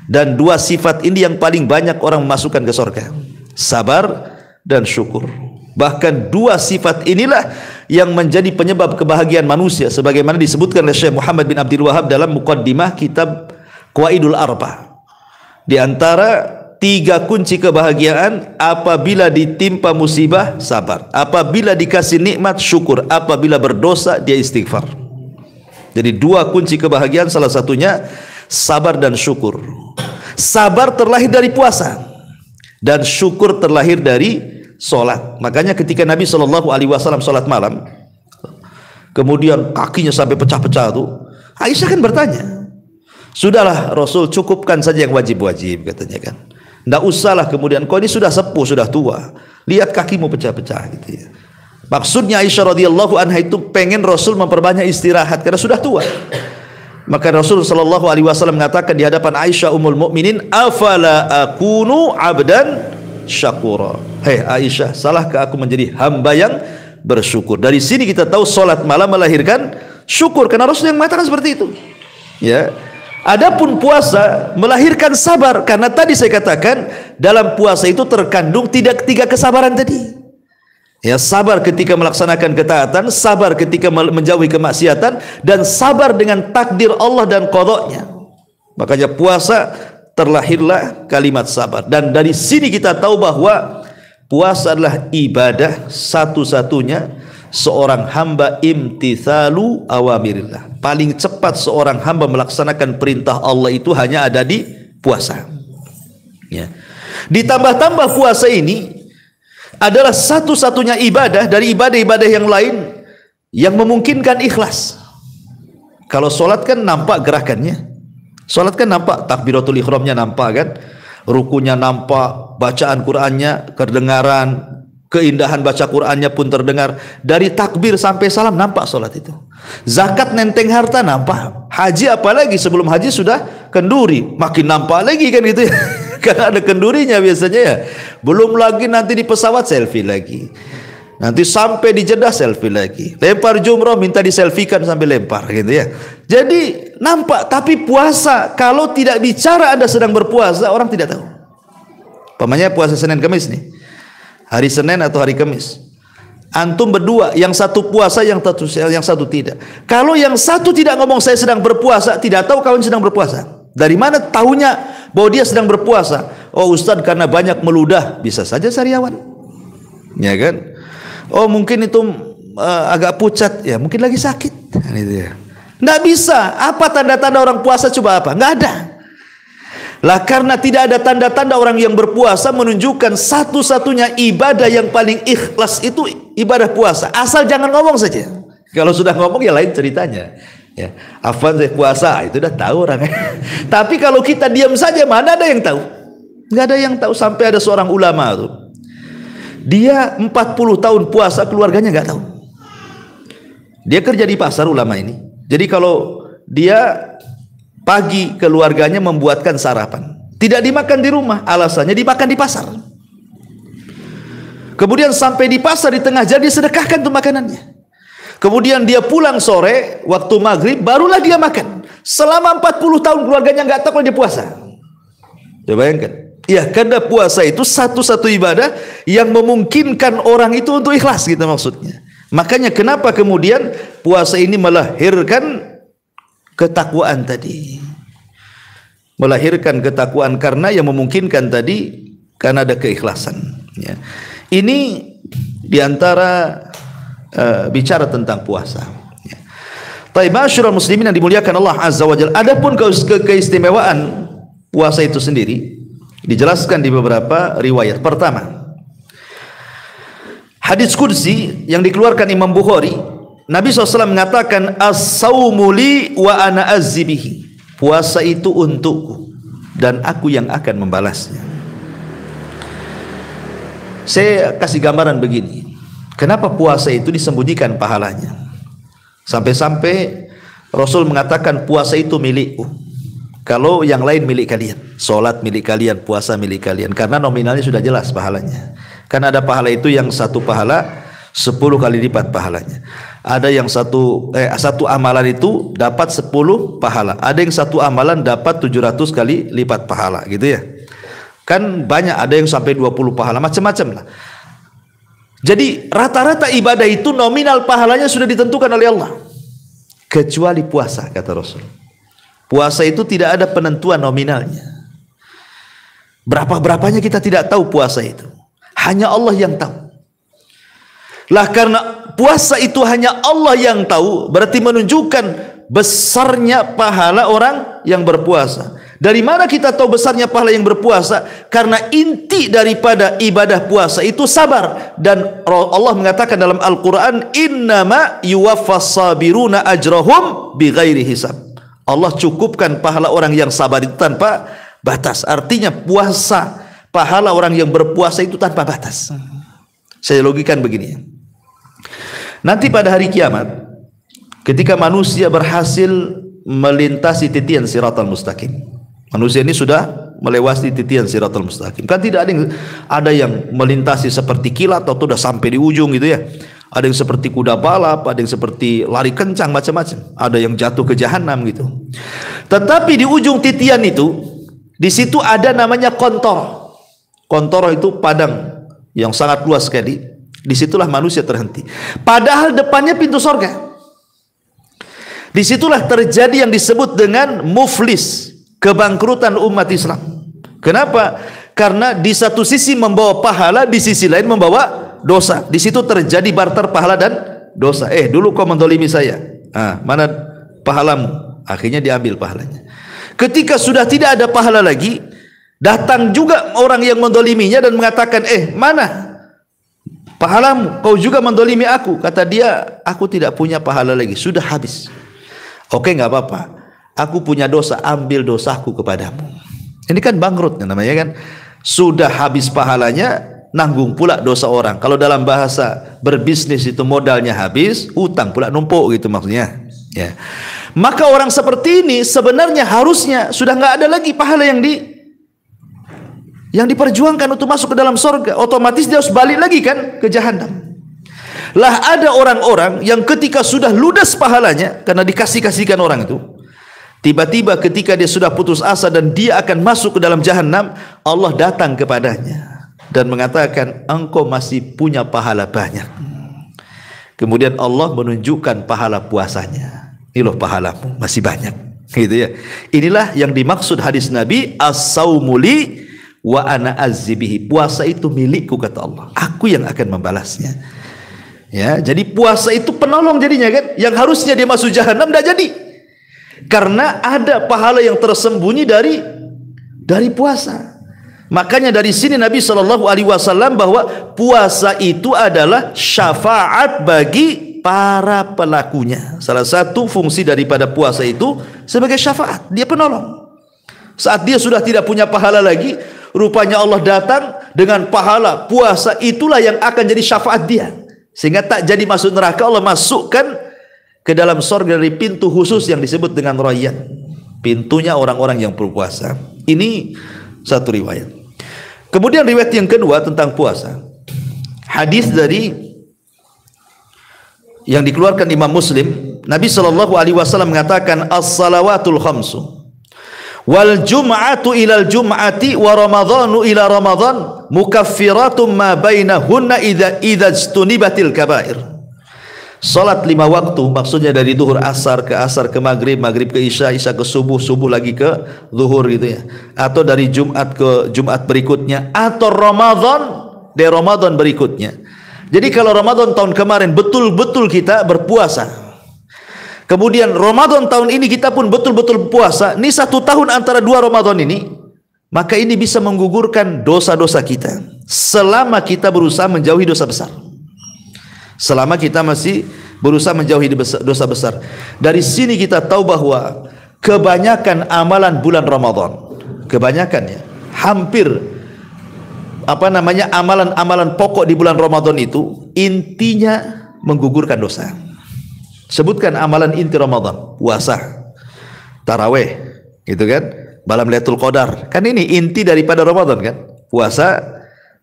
Dan dua sifat ini yang paling banyak orang memasukkan ke surga. Sabar dan syukur. Bahkan dua sifat inilah yang menjadi penyebab kebahagiaan manusia sebagaimana disebutkan oleh Syekh Muhammad bin Abdul Wahab dalam muqaddimah kitab Qawaidul Arba. Di antara 3 kunci kebahagiaan: apabila ditimpa musibah sabar, apabila dikasih nikmat syukur, apabila berdosa dia istighfar. Jadi 2 kunci kebahagiaan, salah satunya sabar dan syukur. Sabar terlahir dari puasa dan syukur terlahir dari sholat. Makanya ketika Nabi SAW sholat malam, kemudian kakinya sampai pecah-pecah tuh, Aisyah kan bertanya, sudahlah Rasul, cukupkan saja yang wajib-wajib, katanya kan. Tidak usahlah kemudian, kau ini sudah sepuh, sudah tua, lihat kakimu pecah-pecah gitu ya. Maksudnya Aisyah radhiyallahu anha itu pengen Rasul memperbanyak istirahat karena sudah tua. Maka Rasul sallallahu alaihi wasallam mengatakan di hadapan Aisyah ummul mukminin, afala akunu abdan syakura. Hei Aisyah, salahkah aku menjadi hamba yang bersyukur? Dari sini kita tahu salat malam melahirkan syukur karena Rasul yang mengatakan seperti itu. Ya. Adapun puasa melahirkan sabar karena tadi saya katakan dalam puasa itu terkandung 3 kesabaran tadi. Ya, sabar ketika melaksanakan ketaatan, sabar ketika menjauhi kemaksiatan, dan sabar dengan takdir Allah dan qadanya. Makanya puasa terlahirlah kalimat sabar. Dan dari sini kita tahu bahwa puasa adalah ibadah satu-satunya seorang hamba imtithalu awamirillah. Paling cepat seorang hamba melaksanakan perintah Allah itu hanya ada di puasa. Ya. Ditambah-tambah puasa ini adalah satu-satunya ibadah dari ibadah-ibadah yang lain yang memungkinkan ikhlas. Kalau sholat kan nampak gerakannya, sholat kan nampak takbiratul ihramnya nampak kan, rukunya nampak, bacaan Qur'annya kedengaran, Keindahan baca Qur'annya pun terdengar. Dari takbir sampai salam nampak solat itu. Zakat nenteng harta nampak. Haji apalagi, sebelum haji sudah kenduri, makin nampak lagi kan itu ya. Karena ada kendurinya biasanya ya. Belum lagi nanti di pesawat selfie lagi. Nanti sampai di Jeddah selfie lagi. Lempar jumroh minta diselfikan sambil lempar gitu ya. Jadi nampak, tapi puasa kalau tidak bicara Anda sedang berpuasa, orang tidak tahu. Pamannya puasa Senin Kamis nih. Hari Senin atau hari Kamis. Antum berdua, yang satu puasa, yang satu tidak. Kalau yang satu tidak ngomong saya sedang berpuasa, tidak tahu kawan sedang berpuasa. Dari mana tahunya bahwa dia sedang berpuasa? Oh Ustaz, karena banyak meludah. Bisa saja sariawan, ya kan? Oh mungkin itu agak pucat, ya mungkin lagi sakit. Nggak bisa. Apa tanda-tanda orang puasa? Coba apa? Nggak ada. Lah karena tidak ada tanda-tanda orang yang berpuasa, menunjukkan satu-satunya ibadah yang paling ikhlas itu ibadah puasa. Asal jangan ngomong saja. Kalau sudah ngomong ya lain ceritanya. Ya, afwan saya puasa, itu udah tahu orang. Tapi kalau kita diam saja, mana ada yang tahu? Nggak ada yang tahu. Sampai ada seorang ulama tuh, dia 40 tahun puasa, keluarganya nggak tahu. Dia kerja di pasar ulama ini. Jadi kalau dia pagi, keluarganya membuatkan sarapan, tidak dimakan di rumah, alasannya dimakan di pasar. Kemudian sampai di pasar di tengah jalan dia sedekahkan tuh makanannya. Kemudian dia pulang sore waktu maghrib, barulah dia makan. Selama 40 tahun keluarganya nggak tahu kalau dia puasa. Coba bayangkan. Ya, karena puasa itu satu-satu ibadah yang memungkinkan orang itu untuk ikhlas gitu maksudnya. Makanya kenapa kemudian puasa ini melahirkan ketakwaan tadi. Melahirkan ketakwaan karena yang memungkinkan tadi karena ada keikhlasan, ya. Ini diantara bicara tentang puasa, ya. Baik, masyarul muslimin yang dimuliakan Allah Azza wa Jalla. Adapun keistimewaan puasa itu sendiri dijelaskan di beberapa riwayat. Pertama, hadis qudsi yang dikeluarkan Imam Bukhari, Nabi SAW mengatakan as-sawmu li wa ana azzibihi. Puasa itu untukku dan aku yang akan membalasnya. Saya kasih gambaran begini. Kenapa puasa itu disembunyikan pahalanya? Sampai-sampai Rasul mengatakan puasa itu milikku. Kalau yang lain milik kalian. Salat milik kalian, puasa milik kalian. Karena nominalnya sudah jelas pahalanya. Karena ada pahala itu yang satu pahala 10 kali lipat pahalanya. Ada yang satu amalan itu dapat 10 pahala. Ada yang satu amalan dapat 700 kali lipat pahala, gitu ya. Kan banyak, ada yang sampai 20 pahala, macam-macam lah. Jadi rata-rata ibadah itu nominal pahalanya sudah ditentukan oleh Allah. Kecuali puasa, kata Rasul. Puasa itu tidak ada penentuan nominalnya. Berapa-berapanya kita tidak tahu puasa itu. Hanya Allah yang tahu. Lah karena puasa itu hanya Allah yang tahu, berarti menunjukkan besarnya pahala orang yang berpuasa. Dari mana kita tahu besarnya pahala yang berpuasa? Karena inti daripada ibadah puasa itu sabar. Dan Allah mengatakan dalam Al-Quran, innama yuwaffas sabiruna ajrahum bighairi hisab. Allah cukupkan pahala orang yang sabar itu tanpa batas. Artinya puasa, pahala orang yang berpuasa itu tanpa batas. Saya logikan begini. Nanti pada hari kiamat, ketika manusia berhasil melintasi titian siratal mustaqim, manusia ini sudah melewati titian siratal mustaqim. Kan tidak ada yang melintasi seperti kilat atau sudah sampai di ujung gitu ya. Ada yang seperti kuda balap, ada yang seperti lari kencang, macam-macam. Ada yang jatuh ke jahanam gitu. Tetapi di ujung titian itu, di situ ada namanya kontor. Kontor itu padang yang sangat luas sekali. Disitulah manusia terhenti. Padahal depannya pintu sorga. Disitulah terjadi yang disebut dengan muflis, kebangkrutan umat Islam. Kenapa? Karena di satu sisi membawa pahala, di sisi lain membawa dosa. Di situ terjadi barter pahala dan dosa. Dulu kau mendolimi saya. Mana pahalamu? Akhirnya diambil pahalanya. Ketika sudah tidak ada pahala lagi, datang juga orang yang mendoliminya dan mengatakan, mana pahalamu? Kau juga mendolimi aku. Kata dia, aku tidak punya pahala lagi, sudah habis. Oke, nggak apa-apa, aku punya dosa, ambil dosaku kepadamu. Ini kan bangkrut namanya kan. Sudah habis pahalanya, nanggung pula dosa orang. Kalau dalam bahasa berbisnis itu modalnya habis, utang pula numpuk gitu maksudnya. Ya. Maka orang seperti ini sebenarnya harusnya sudah nggak ada lagi pahala yang diperjuangkan untuk masuk ke dalam surga. Otomatis dia harus balik lagi kan ke jahanam. Lah ada orang-orang yang ketika sudah ludas pahalanya karena dikasih-kasihkan orang itu, tiba-tiba ketika dia sudah putus asa dan dia akan masuk ke dalam jahanam, Allah datang kepadanya dan mengatakan, engkau masih punya pahala banyak. Kemudian Allah menunjukkan pahala puasanya. Ini loh pahalamu masih banyak, gitu ya. Inilah yang dimaksud hadis Nabi, as-saumu li wa ana azzibihi. Puasa itu milikku kata Allah, aku yang akan membalasnya. Ya, jadi puasa itu penolong jadinya kan, yang harusnya dia masuk jahanam tidak jadi. Karena ada pahala yang tersembunyi dari puasa. Makanya dari sini Nabi SAW bahwa puasa itu adalah syafaat bagi para pelakunya. Salah satu fungsi daripada puasa itu sebagai syafaat, dia penolong. Saat dia sudah tidak punya pahala lagi, rupanya Allah datang dengan pahala puasa, itulah yang akan jadi syafaat dia, sehingga tak jadi masuk neraka. Allah masukkan ke dalam surga dari pintu khusus yang disebut dengan Rayyan, pintunya orang-orang yang berpuasa. Ini satu riwayat. Kemudian riwayat yang kedua tentang puasa, hadis dari yang dikeluarkan Imam Muslim. Nabi SAW mengatakan, as-salawatul khamsu wal jum'atu ilal jum'ati wa ramadhanu ila ramadhan mukaffiratun ma bainahunna idza ijtunibatil kabair. Salat 5 waktu, maksudnya dari duhur asar ke maghrib, maghrib ke isya, isya ke subuh, subuh lagi ke zuhur gitu ya, atau dari Jumat ke Jumat berikutnya, atau Ramadan dari Ramadan berikutnya. Jadi kalau Ramadan tahun kemarin betul-betul kita berpuasa, kemudian Ramadan tahun ini kita pun betul-betul puasa, ini 1 tahun antara 2 Ramadan ini, maka ini bisa menggugurkan dosa-dosa kita selama kita berusaha menjauhi dosa besar. Selama kita masih berusaha menjauhi dosa besar. Dari sini kita tahu bahwa kebanyakan amalan bulan Ramadan, kebanyakan ya, hampir amalan-amalan pokok di bulan Ramadan itu intinya menggugurkan dosa. Sebutkan amalan inti Ramadan, puasa, taraweh, gitu kan, malam Lailatul Qadar, kan ini inti daripada Ramadan kan, puasa,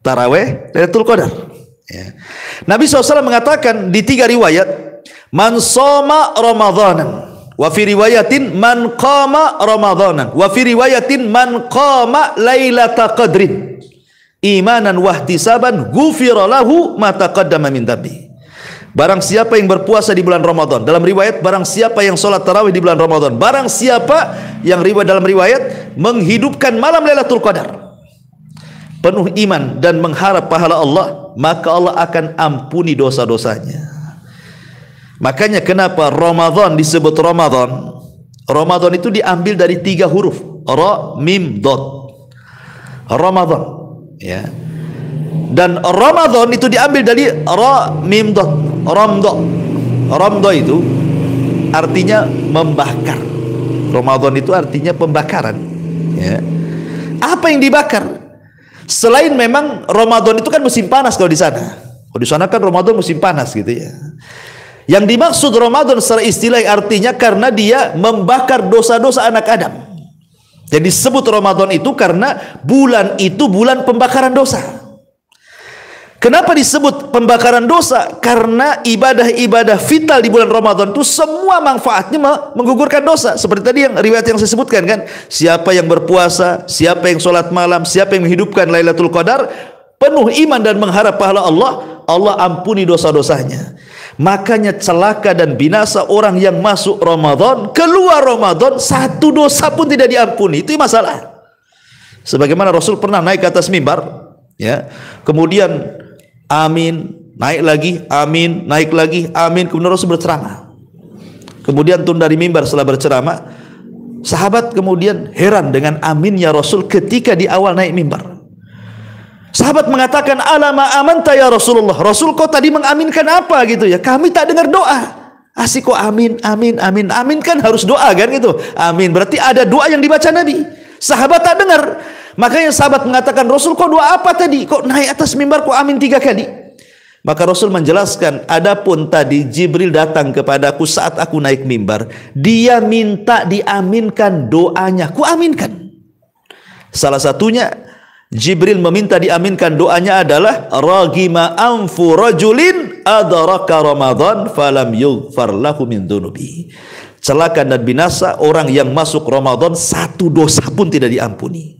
taraweh, Lailatul Qadar. Ya. Nabi SAW mengatakan di 3 riwayat, man shoma Ramadanan, wa fi riwayatin man qama Ramadanan, wa fi riwayatin man qama Lailatul Qadrin imanan wahtisaban ghufira lahu ma taqaddama min dhanbi. Barang siapa yang berpuasa di bulan Ramadan, dalam riwayat barang siapa yang sholat tarawih di bulan Ramadan, barang siapa yang dalam riwayat menghidupkan malam Lailatul Qadar penuh iman dan mengharap pahala Allah, maka Allah akan ampuni dosa-dosanya. Makanya kenapa Ramadan disebut Ramadan? Ramadan itu diambil dari 3 huruf, ra mim dot, Ramadan. Ya. Dan Ramadan itu diambil dari ra mim dot, ramdo. Ramdo itu artinya membakar. Ramadan itu artinya pembakaran. Ya. Apa yang dibakar? Selain memang Ramadan itu kan musim panas kalau di sana. Kalau di sana kan Ramadan musim panas gitu ya. Yang dimaksud Ramadan secara istilah artinya karena dia membakar dosa-dosa anak Adam. Jadi disebut Ramadan itu karena bulan itu bulan pembakaran dosa. Kenapa disebut pembakaran dosa? Karena ibadah-ibadah vital di bulan Ramadan itu semua manfaatnya menggugurkan dosa. Seperti tadi yang riwayat yang saya sebutkan kan, siapa yang berpuasa, siapa yang sholat malam, siapa yang menghidupkan Lailatul Qadar, penuh iman dan mengharap pahala Allah, Allah ampuni dosa-dosanya. Makanya celaka dan binasa orang yang masuk Ramadan, keluar Ramadan 1 dosa pun tidak diampuni. Itu masalah. Sebagaimana Rasul pernah naik ke atas mimbar, ya, kemudian amin, naik lagi, amin, naik lagi, amin, kemudian Rasul berceramah. Kemudian turun dari mimbar setelah berceramah, sahabat kemudian heran dengan aminnya Rasul ketika di awal naik mimbar. Sahabat mengatakan, alama amanta ya Rasulullah, Rasul kau tadi mengaminkan apa gitu ya, kami tak dengar doa. Asik kok amin, amin, amin, amin kan harus doa kan gitu, amin berarti ada doa yang dibaca Nabi. Sahabat tak dengar. Makanya sahabat mengatakan, Rasul kok doa apa tadi? Kok naik atas mimbar kok amin 3 kali? Maka Rasul menjelaskan, adapun tadi Jibril datang kepadaku saat aku naik mimbar, dia minta diaminkan doanya, ku aminkan. Salah satunya Jibril meminta diaminkan doanya adalah ragima anfu rajulin adraka Ramadan falam yughfar lahu min dunubi. Celaka dan binasa orang yang masuk Ramadan, satu dosa pun tidak diampuni.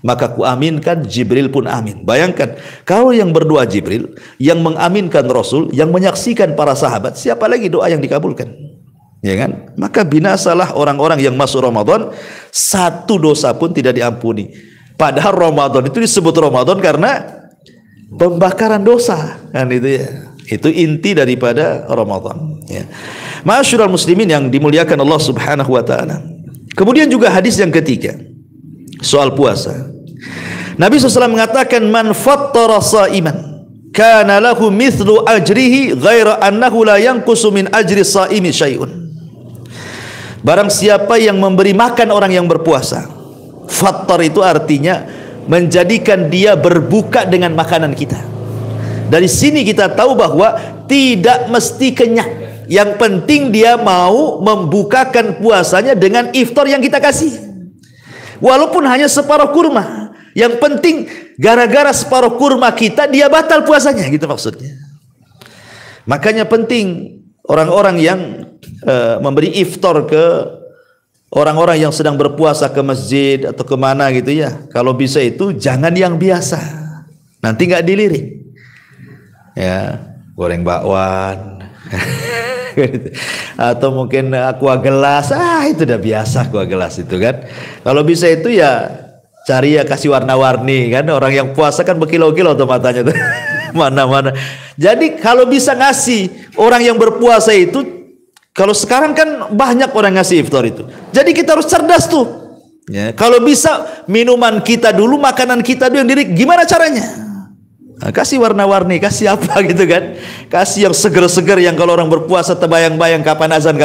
Maka ku aminkan, Jibril pun amin. Bayangkan, kalau yang berdoa Jibril, yang mengaminkan Rasul, yang menyaksikan para sahabat, siapa lagi doa yang dikabulkan? Ya kan? Maka binasalah orang-orang yang masuk Ramadan, satu dosa pun tidak diampuni. Padahal Ramadan itu disebut Ramadan karena pembakaran dosa, kan itu ya. Itu inti daripada Ramadan, ya. Ma'asyiral muslimin yang dimuliakan Allah Subhanahu wa taala. Kemudian juga hadis yang ketiga, soal puasa. Nabi SAW mengatakan, man fattara sa'iman kana lahu mithlu ajrihi ghaira annahu la yanqusu min ajri sa'imi syai'un. Barang siapa yang memberi makan orang yang berpuasa, fattar itu artinya menjadikan dia berbuka dengan makanan kita. Dari sini kita tahu bahwa tidak mesti kenyang. Yang penting dia mau membukakan puasanya dengan iftar yang kita kasih, walaupun hanya separuh kurma. Yang penting gara-gara separuh kurma kita, dia batal puasanya, gitu maksudnya. Makanya penting orang-orang yang memberi iftar ke orang-orang yang sedang berpuasa, ke masjid atau kemana gitu ya, kalau bisa itu jangan yang biasa, nanti nggak dilirik ya, goreng bakwan atau mungkin aqua gelas, itu udah biasa aqua gelas itu kan. Kalau bisa itu ya cari ya kasih warna-warni kan, orang yang puasa kan berkilau-kilau tuh matanya tuh mana-mana. Jadi kalau bisa ngasih orang yang berpuasa itu, kalau sekarang kan banyak orang ngasih iftar itu, jadi kita harus cerdas tuh ya. Kalau bisa minuman kita dulu, makanan kita dulu yang diri, gimana caranya? Nah, kasih warna-warni, kasih apa gitu kan, kasih yang seger-seger, yang kalau orang berpuasa terbayang-bayang kapan azan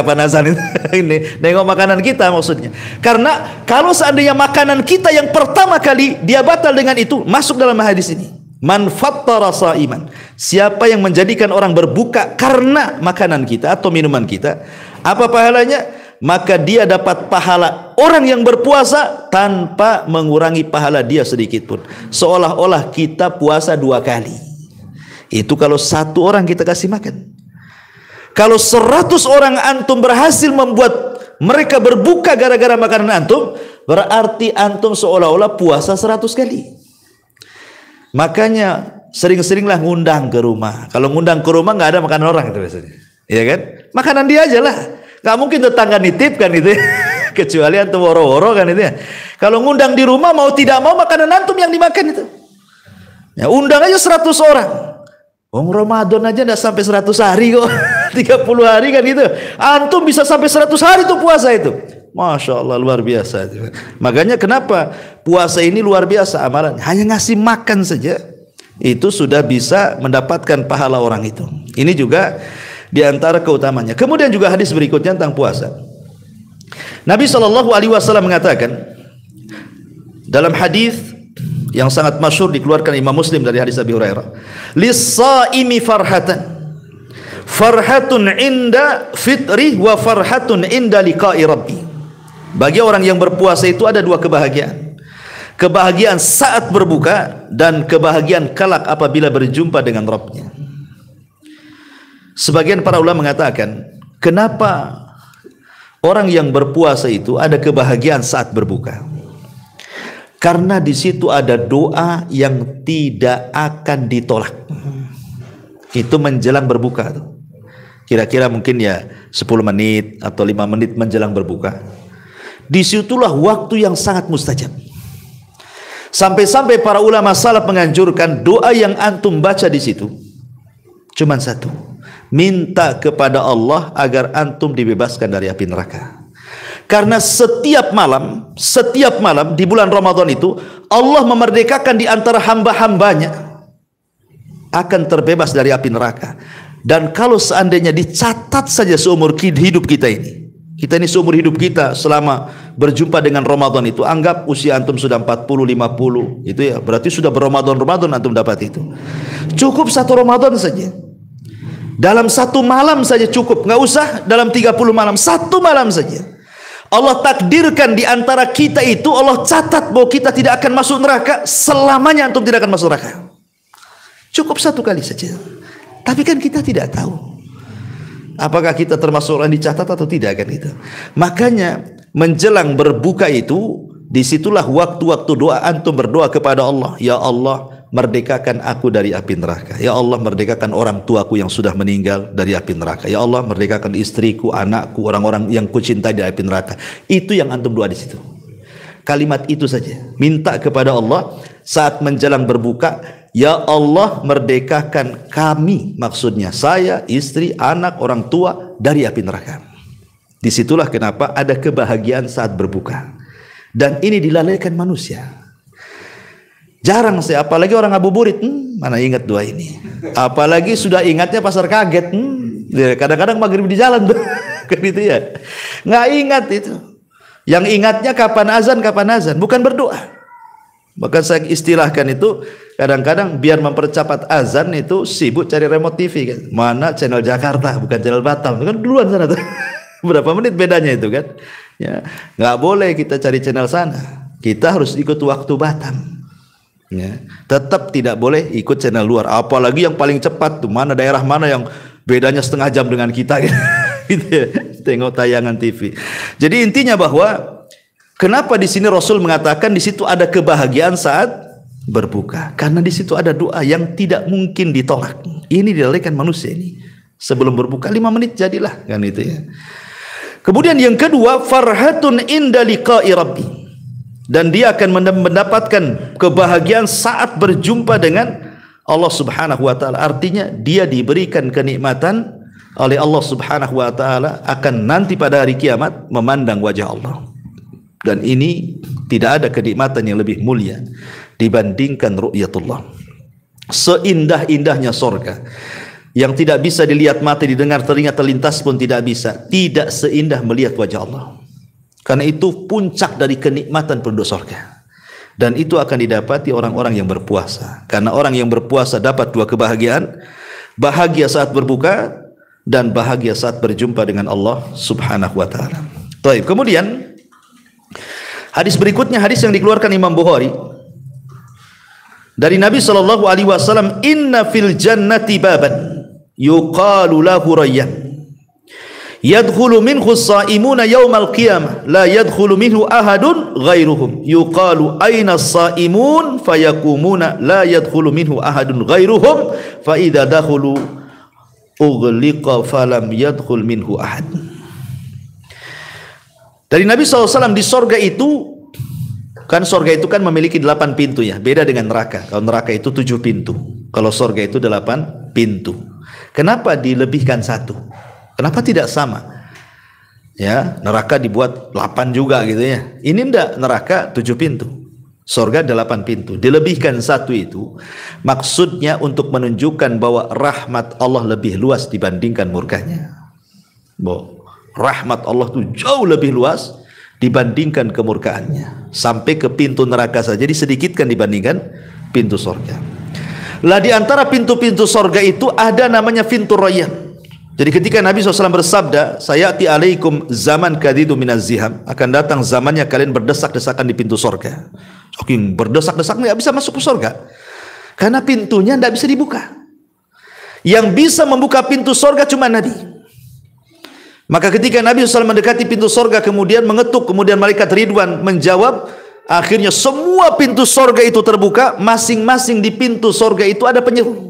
itu. Ini nengok makanan kita maksudnya. Karena kalau seandainya makanan kita yang pertama kali dia batal dengan itu, masuk dalam hadis ini, man fattara sa'iman, siapa yang menjadikan orang berbuka karena makanan kita atau minuman kita, apa pahalanya? Maka dia dapat pahala orang yang berpuasa tanpa mengurangi pahala dia sedikit pun. Seolah-olah kita puasa 2 kali. Itu kalau 1 orang kita kasih makan. Kalau 100 orang antum berhasil membuat mereka berbuka gara-gara makanan antum, berarti antum seolah-olah puasa 100 kali. Makanya sering-seringlah ngundang ke rumah. Kalau ngundang ke rumah nggak ada makanan orang itu biasanya, iya kan? Makanan dia aja lah. Gak mungkin tetangga nitip kan itu ya. Kecuali antum woro-woro kan itu ya. Kalau ngundang di rumah, mau tidak mau makanan antum yang dimakan itu ya. Undang aja 100 orang. Ramadan aja gak sampai 100 hari kok. 30 hari kan gitu. Antum bisa sampai 100 hari tuh puasa itu. Masya Allah, luar biasa. Makanya kenapa puasa ini luar biasa amalan. Hanya ngasih makan saja itu sudah bisa mendapatkan pahala orang itu. Ini juga di antara keutamanya. Kemudian juga hadis berikutnya tentang puasa. Nabi SAW mengatakan dalam hadis yang sangat masyhur dikeluarkan Imam Muslim dari hadis Abi Hurairah, lis-shaimi farhatun inda fitri wa farhatun inda liqa'i rabbi. Bagi orang yang berpuasa itu ada 2 kebahagiaan. Kebahagiaan saat berbuka dan kebahagiaan kelak apabila berjumpa dengan Rabbnya. Sebagian para ulama mengatakan, kenapa orang yang berpuasa itu ada kebahagiaan saat berbuka? Karena di situ ada doa yang tidak akan ditolak. Itu menjelang berbuka. Kira-kira mungkin ya 10 menit atau 5 menit menjelang berbuka. Disitulah waktu yang sangat mustajab. Sampai-sampai para ulama salaf menganjurkan doa yang antum baca di situ cuma 1. Minta kepada Allah agar antum dibebaskan dari api neraka. Karena setiap malam di bulan Ramadan itu Allah memerdekakan di antara hamba-hambanya akan terbebas dari api neraka. Dan kalau seandainya dicatat saja seumur hidup kita ini, Kita ini seumur hidup kita selama berjumpa dengan Ramadan itu, anggap usia antum sudah 40, 50 itu ya, berarti sudah berRamadan-Ramadan antum dapat itu. Cukup satu Ramadan saja, dalam satu malam saja cukup, nggak usah dalam 30 malam, satu malam saja Allah takdirkan di antara kita itu, Allah catat bahwa kita tidak akan masuk neraka selamanya, antum tidak akan masuk neraka. Cukup satu kali saja. Tapi kan kita tidak tahu apakah kita termasuk orang dicatat atau tidak, kan itu. Makanya menjelang berbuka itu, disitulah waktu-waktu doa antum berdoa kepada Allah. Ya Allah, merdekakan aku dari api neraka. Ya Allah, merdekakan orang tuaku yang sudah meninggal dari api neraka. Ya Allah, merdekakan istriku, anakku, orang-orang yang kucintai dari api neraka. Itu yang antum doa di situ. Kalimat itu saja. Minta kepada Allah saat menjelang berbuka. Ya Allah, merdekakan kami, maksudnya saya, istri, anak, orang tua dari api neraka. Disitulah kenapa ada kebahagiaan saat berbuka. Dan ini dilalaikan manusia. Jarang saya, apalagi orang ngabuburit, mana ingat doa ini. Apalagi sudah ingatnya pasar kaget. Kadang-kadang maghrib di jalan, kan itu ya. Nggak ingat itu. Yang ingatnya kapan azan, bukan berdoa. Bahkan saya istilahkan itu, kadang-kadang biar mempercepat azan itu sibuk cari remote TV kan. Mana channel Jakarta, bukan channel Batam. Itu kan duluan sana tuh. Berapa menit bedanya itu kan? Ya, nggak boleh kita cari channel sana. Kita harus ikut waktu Batam. Ya, tetap tidak boleh ikut channel luar. Apalagi yang paling cepat tuh, mana daerah mana yang bedanya setengah jam dengan kita gitu. Gitu ya. Tengok tayangan TV. Jadi intinya bahwa kenapa di sini Rasul mengatakan di situ ada kebahagiaan saat berbuka? Karena di situ ada doa yang tidak mungkin ditolak. Ini dilalaikan manusia ini. Sebelum berbuka 5 menit jadilah, kan itu ya. Kemudian yang kedua, farhatun inda liqa'i rabbi. Dan dia akan mendapatkan kebahagiaan saat berjumpa dengan Allah Subhanahu wa taala. Artinya dia diberikan kenikmatan oleh Allah Subhanahu wa taala, akan nanti pada hari kiamat memandang wajah Allah. Dan ini tidak ada kenikmatan yang lebih mulia dibandingkan ru'yatullah. Seindah-indahnya sorga, yang tidak bisa dilihat mata, didengar telinga, terlintas pun tidak bisa, tidak seindah melihat wajah Allah. Karena itu puncak dari kenikmatan penduduk sorga. Dan itu akan didapati orang-orang yang berpuasa. Karena orang yang berpuasa dapat 2 kebahagiaan. Bahagia saat berbuka dan bahagia saat berjumpa dengan Allah Subhanahu wa ta'ala. Baik, kemudian hadis berikutnya, hadis yang dikeluarkan Imam Bukhari dari Nabi sallallahu alaihi wasallam, inna fil jannati baban yuqalu lahu rayyan yadkhulu minhu as-saimuna yaumal qiyamah la yadkhulu minhu ahadun ghairuhum yuqalu aina as-saimun fayakumuna la yadkhulu minhu ahadun ghairuhum fa idza dakhulu ughliqa falam yadkhul minhu ahad. Dari Nabi SAW, di sorga itu, kan sorga itu kan memiliki 8 pintu ya, beda dengan neraka. Kalau neraka itu 7 pintu, kalau sorga itu 8 pintu. Kenapa dilebihkan 1? Kenapa tidak sama? Ya, neraka dibuat 8 juga gitu ya. Ini enggak, neraka 7 pintu, sorga 8 pintu. Dilebihkan 1 itu maksudnya untuk menunjukkan bahwa rahmat Allah lebih luas dibandingkan murkanya. Rahmat Allah itu jauh lebih luas dibandingkan kemurkaannya. Sampai ke pintu neraka saja disedikitkan dibandingkan pintu sorga. Lah di antara pintu-pintu sorga itu ada namanya pintu rayyan. Jadi ketika Nabi SAW bersabda, sayati alaikum zaman kadidu minaz ziham, akan datang zamannya kalian berdesak-desakan di pintu sorga. Saking berdesak-desak nggak bisa masuk ke sorga, karena pintunya nggak bisa dibuka. Yang bisa membuka pintu sorga cuma Nabi. Maka ketika Nabi SAW mendekati pintu sorga, kemudian mengetuk, kemudian malaikat Ridwan menjawab, akhirnya semua pintu sorga itu terbuka. Masing-masing di pintu sorga itu ada penyeru.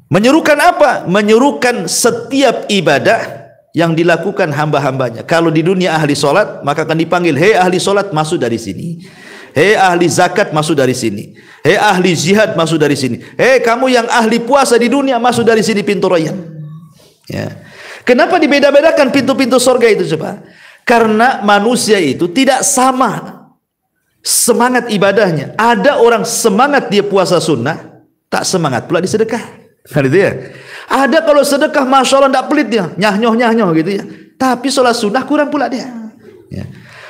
Menyerukan apa? Menyerukan setiap ibadah yang dilakukan hamba-hambanya. Kalau di dunia ahli solat, maka akan dipanggil, hei ahli solat, masuk dari sini. Hei ahli zakat, masuk dari sini. Hei ahli jihad, masuk dari sini. Hei kamu yang ahli puasa di dunia, masuk dari sini pintu rayyan. Ya. Kenapa dibeda-bedakan pintu-pintu sorga itu coba? Karena manusia itu tidak sama semangat ibadahnya. Ada orang semangat dia puasa sunnah, tak semangat pula di sedekah. Kan itu ya. Ada kalau sedekah masya Allah tidak pelit dia, nyah-nyoh gitu ya. Tapi sholat sunnah kurang pula dia. Ya.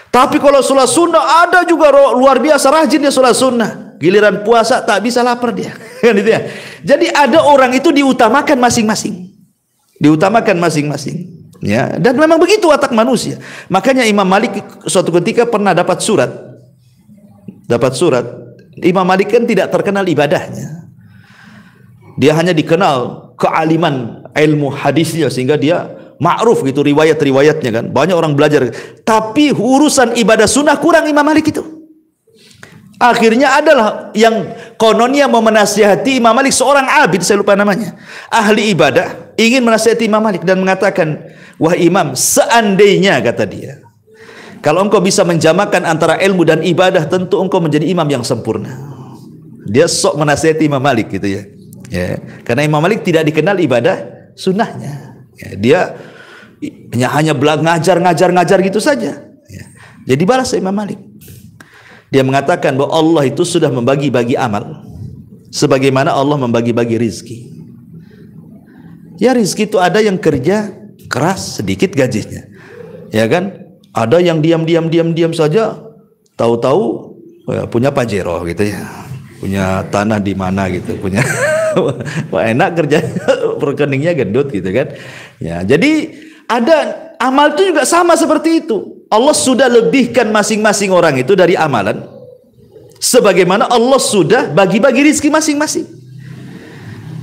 Tapi kalau sholat sunnah ada juga luar biasa rajin dia sholat sunnah. Giliran puasa tak bisa lapar dia. Kan itu ya. Jadi ada orang itu diutamakan masing-masing. Diutamakan masing-masing. Ya, dan memang begitu watak manusia. Makanya Imam Malik suatu ketika pernah dapat surat. Imam Malik kan tidak terkenal ibadahnya. Dia hanya dikenal kealiman ilmu hadisnya sehingga dia ma'ruf gitu riwayat-riwayatnya kan. Banyak orang belajar. Tapi urusan ibadah sunnah kurang Imam Malik itu. Akhirnya adalah yang kononnya mau menasihati Imam Malik, seorang abid, saya lupa namanya, ahli ibadah, ingin menasihati Imam Malik dan mengatakan, wah Imam, seandainya, kata dia, kalau engkau bisa menjamakan antara ilmu dan ibadah, tentu engkau menjadi imam yang sempurna. Dia sok menasihati Imam Malik gitu ya. Ya, karena Imam Malik tidak dikenal ibadah sunnahnya. Ya, dia hanya ngajar gitu saja. Ya. Jadi balas Imam Malik. Dia mengatakan bahwa Allah itu sudah membagi-bagi amal sebagaimana Allah membagi-bagi rizki. Ya, rizki itu ada yang kerja keras sedikit gajinya, ya kan? Ada yang diam saja, tahu-tahu ya, punya Pajero gitu ya, punya tanah di mana gitu, punya wah, enak kerja, rekeningnya gendut gitu kan. Ya, jadi ada amal itu juga sama seperti itu. Allah sudah lebihkan masing-masing orang itu dari amalan sebagaimana Allah sudah bagi-bagi rizki masing-masing.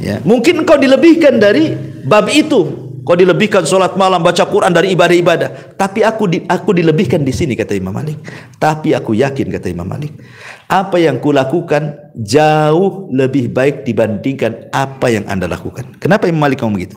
Ya, mungkin kau dilebihkan dari bab itu, kau dilebihkan sholat malam, baca Quran dari ibadah-ibadah. Tapi aku dilebihkan di sini, kata Imam Malik. Tapi aku yakin, kata Imam Malik, apa yang kulakukan jauh lebih baik dibandingkan apa yang anda lakukan. Kenapa Imam Malik ngomong begitu?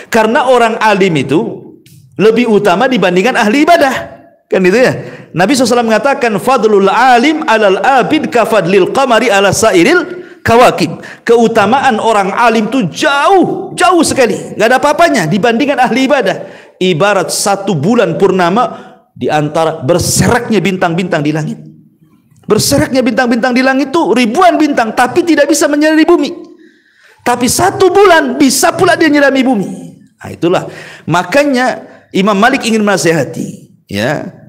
Karena orang alim itu lebih utama dibandingkan ahli ibadah. Kan itu ya. Nabi SAW mengatakan fadlul alim alal abid kafadlil qamari ala sairil kawakib. Keutamaan orang alim itu jauh sekali, nggak ada apa-apanya dibandingkan ahli ibadah. Ibarat 1 bulan purnama di antara berseraknya bintang-bintang di langit. Berseraknya bintang-bintang di langit itu ribuan bintang, tapi tidak bisa menyinari bumi. Tapi 1 bulan bisa pula dia nyirami bumi. Nah, itulah makanya Imam Malik ingin menasihati, ya.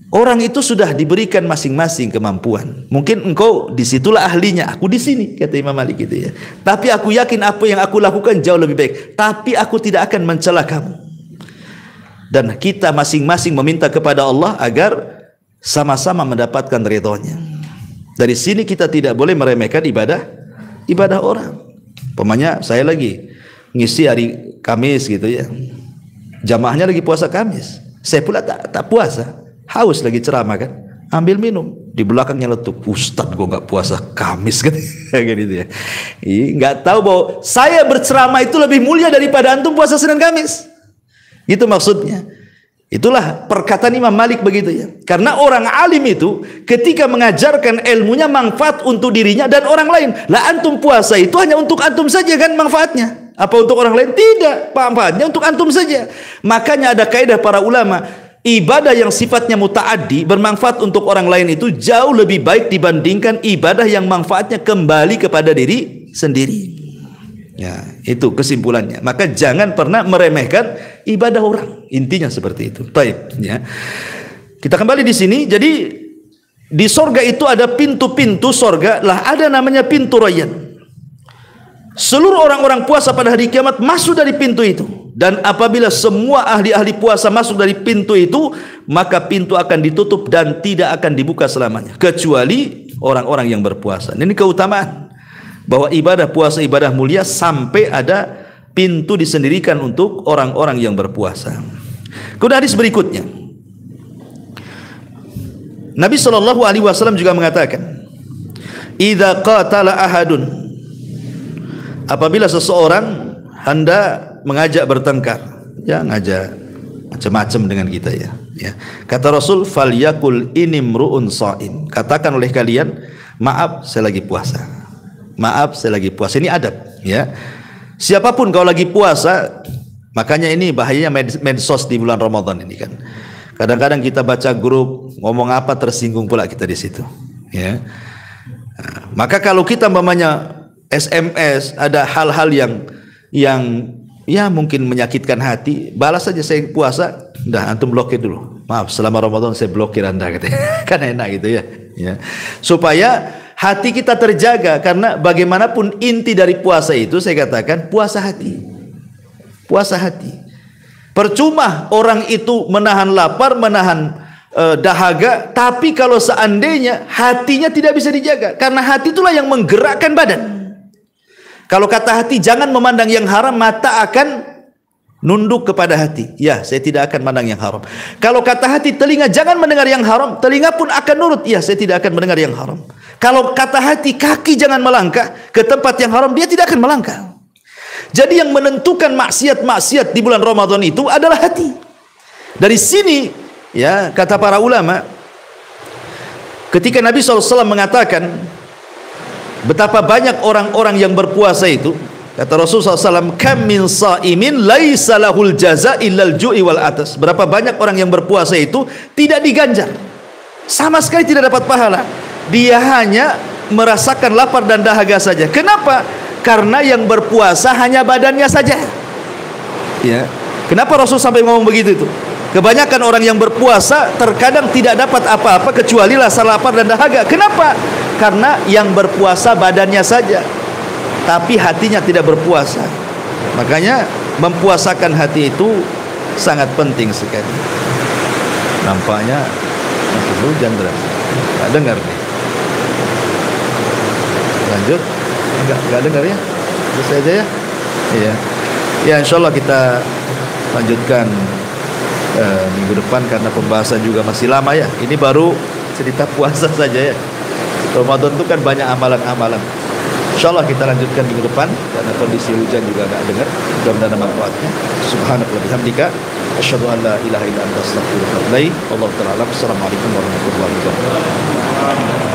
Orang itu sudah diberikan masing-masing kemampuan. Mungkin engkau disitulah ahlinya, aku di sini, kata Imam Malik gitu ya. Tapi aku yakin apa yang aku lakukan jauh lebih baik. Tapi aku tidak akan mencela kamu. Dan kita masing-masing meminta kepada Allah agar sama-sama mendapatkan ridhonya. Dari sini kita tidak boleh meremehkan ibadah orang. Pemanya saya lagi ngisi hari Kamis gitu ya. Jamaahnya lagi puasa Kamis. Saya pula tak puasa. Haus lagi ceramah kan, ambil minum, di belakangnya letuk, Ustadz gue nggak puasa Kamis kan, kayak gitu ya. Nggak tahu bahwa saya berceramah itu lebih mulia daripada antum puasa Senin Kamis. Itu maksudnya. Itulah perkataan Imam Malik begitu ya. Karena orang alim itu ketika mengajarkan ilmunya manfaat untuk dirinya dan orang lain. Lah antum puasa itu hanya untuk antum saja kan manfaatnya. Apa untuk orang lain? Tidak, manfaatnya untuk antum saja. Makanya ada kaidah para ulama, ibadah yang sifatnya muta'addi bermanfaat untuk orang lain itu jauh lebih baik dibandingkan ibadah yang manfaatnya kembali kepada diri sendiri. Ya, itu kesimpulannya. Maka jangan pernah meremehkan ibadah orang. Intinya seperti itu. Baik, ya. Kita kembali di sini. Jadi di sorga itu ada pintu-pintu sorga. Lah ada namanya pintu Rayyan. Seluruh orang-orang puasa pada hari kiamat masuk dari pintu itu. Dan apabila semua ahli-ahli puasa masuk dari pintu itu, maka pintu akan ditutup dan tidak akan dibuka selamanya, kecuali orang-orang yang berpuasa. Ini keutamaan bahwa ibadah puasa ibadah mulia sampai ada pintu disendirikan untuk orang-orang yang berpuasa. Kemudian hadis berikutnya, Nabi SAW juga mengatakan, idza qatala ahadun, apabila seseorang hendak mengajak bertengkar, ya ngajak macam-macam dengan kita ya. Kata Rasul, falyakul inimruun shaim, katakan oleh kalian, maaf saya lagi puasa. Maaf saya lagi puasa. Ini adab ya. Siapapun kalau lagi puasa, makanya ini bahayanya medsos di bulan Ramadan ini kan. Kadang-kadang kita baca grup, ngomong apa tersinggung pula kita di situ ya. Nah, maka kalau kita umpamanya SMS ada hal-hal yang ya mungkin menyakitkan hati, balas saja saya puasa, dah antum blokir dulu. Maaf, selama Ramadan saya blokir Anda katanya. Kan enak gitu ya. Ya. Supaya hati kita terjaga, karena bagaimanapun inti dari puasa itu saya katakan puasa hati. Puasa hati. Percuma orang itu menahan lapar, menahan dahaga, tapi kalau seandainya hatinya tidak bisa dijaga, karena hati itulah yang menggerakkan badan. Kalau kata hati jangan memandang yang haram, mata akan nunduk kepada hati. Ya, saya tidak akan memandang yang haram. Kalau kata hati telinga jangan mendengar yang haram, telinga pun akan nurut. Ya, saya tidak akan mendengar yang haram. Kalau kata hati kaki jangan melangkah ke tempat yang haram, dia tidak akan melangkah. Jadi yang menentukan maksiat-maksiat di bulan Ramadan itu adalah hati. Dari sini, ya, kata para ulama, ketika Nabi SAW mengatakan betapa banyak orang-orang yang berpuasa itu, kata Rasulullah SAW, kam min sa'imin laisa lahul jaza illal ju'i wal atas. Berapa banyak orang yang berpuasa itu tidak diganjar, sama sekali tidak dapat pahala, dia hanya merasakan lapar dan dahaga saja. Kenapa? Karena yang berpuasa hanya badannya saja. Ya. Kenapa Rasul sampai ngomong begitu itu? Kebanyakan orang yang berpuasa terkadang tidak dapat apa-apa kecuali rasa lapar dan dahaga. Kenapa? Karena yang berpuasa badannya saja, tapi hatinya tidak berpuasa. Makanya mempuasakan hati itu sangat penting sekali. Nampaknya masih hujan deras. Nggak dengar nih. Lanjut. Nggak dengar ya? Terus aja ya. Iya. Ya, insyaallah kita lanjutkan minggu depan, karena pembahasan juga masih lama ya. Ini baru cerita puasa saja ya. Ramadan itu kan banyak amalan-amalan. Insyaallah kita lanjutkan minggu depan, karena kondisi hujan juga agak dengar. Mudah-mudahan ada manfaatnya. Subhanallah bihamdika, asyhadu an la ilaha illa anta astaghfiruka wa atubu ilaik. Wallahu ta'ala alam. Assalamualaikum warahmatullahi wabarakatuh.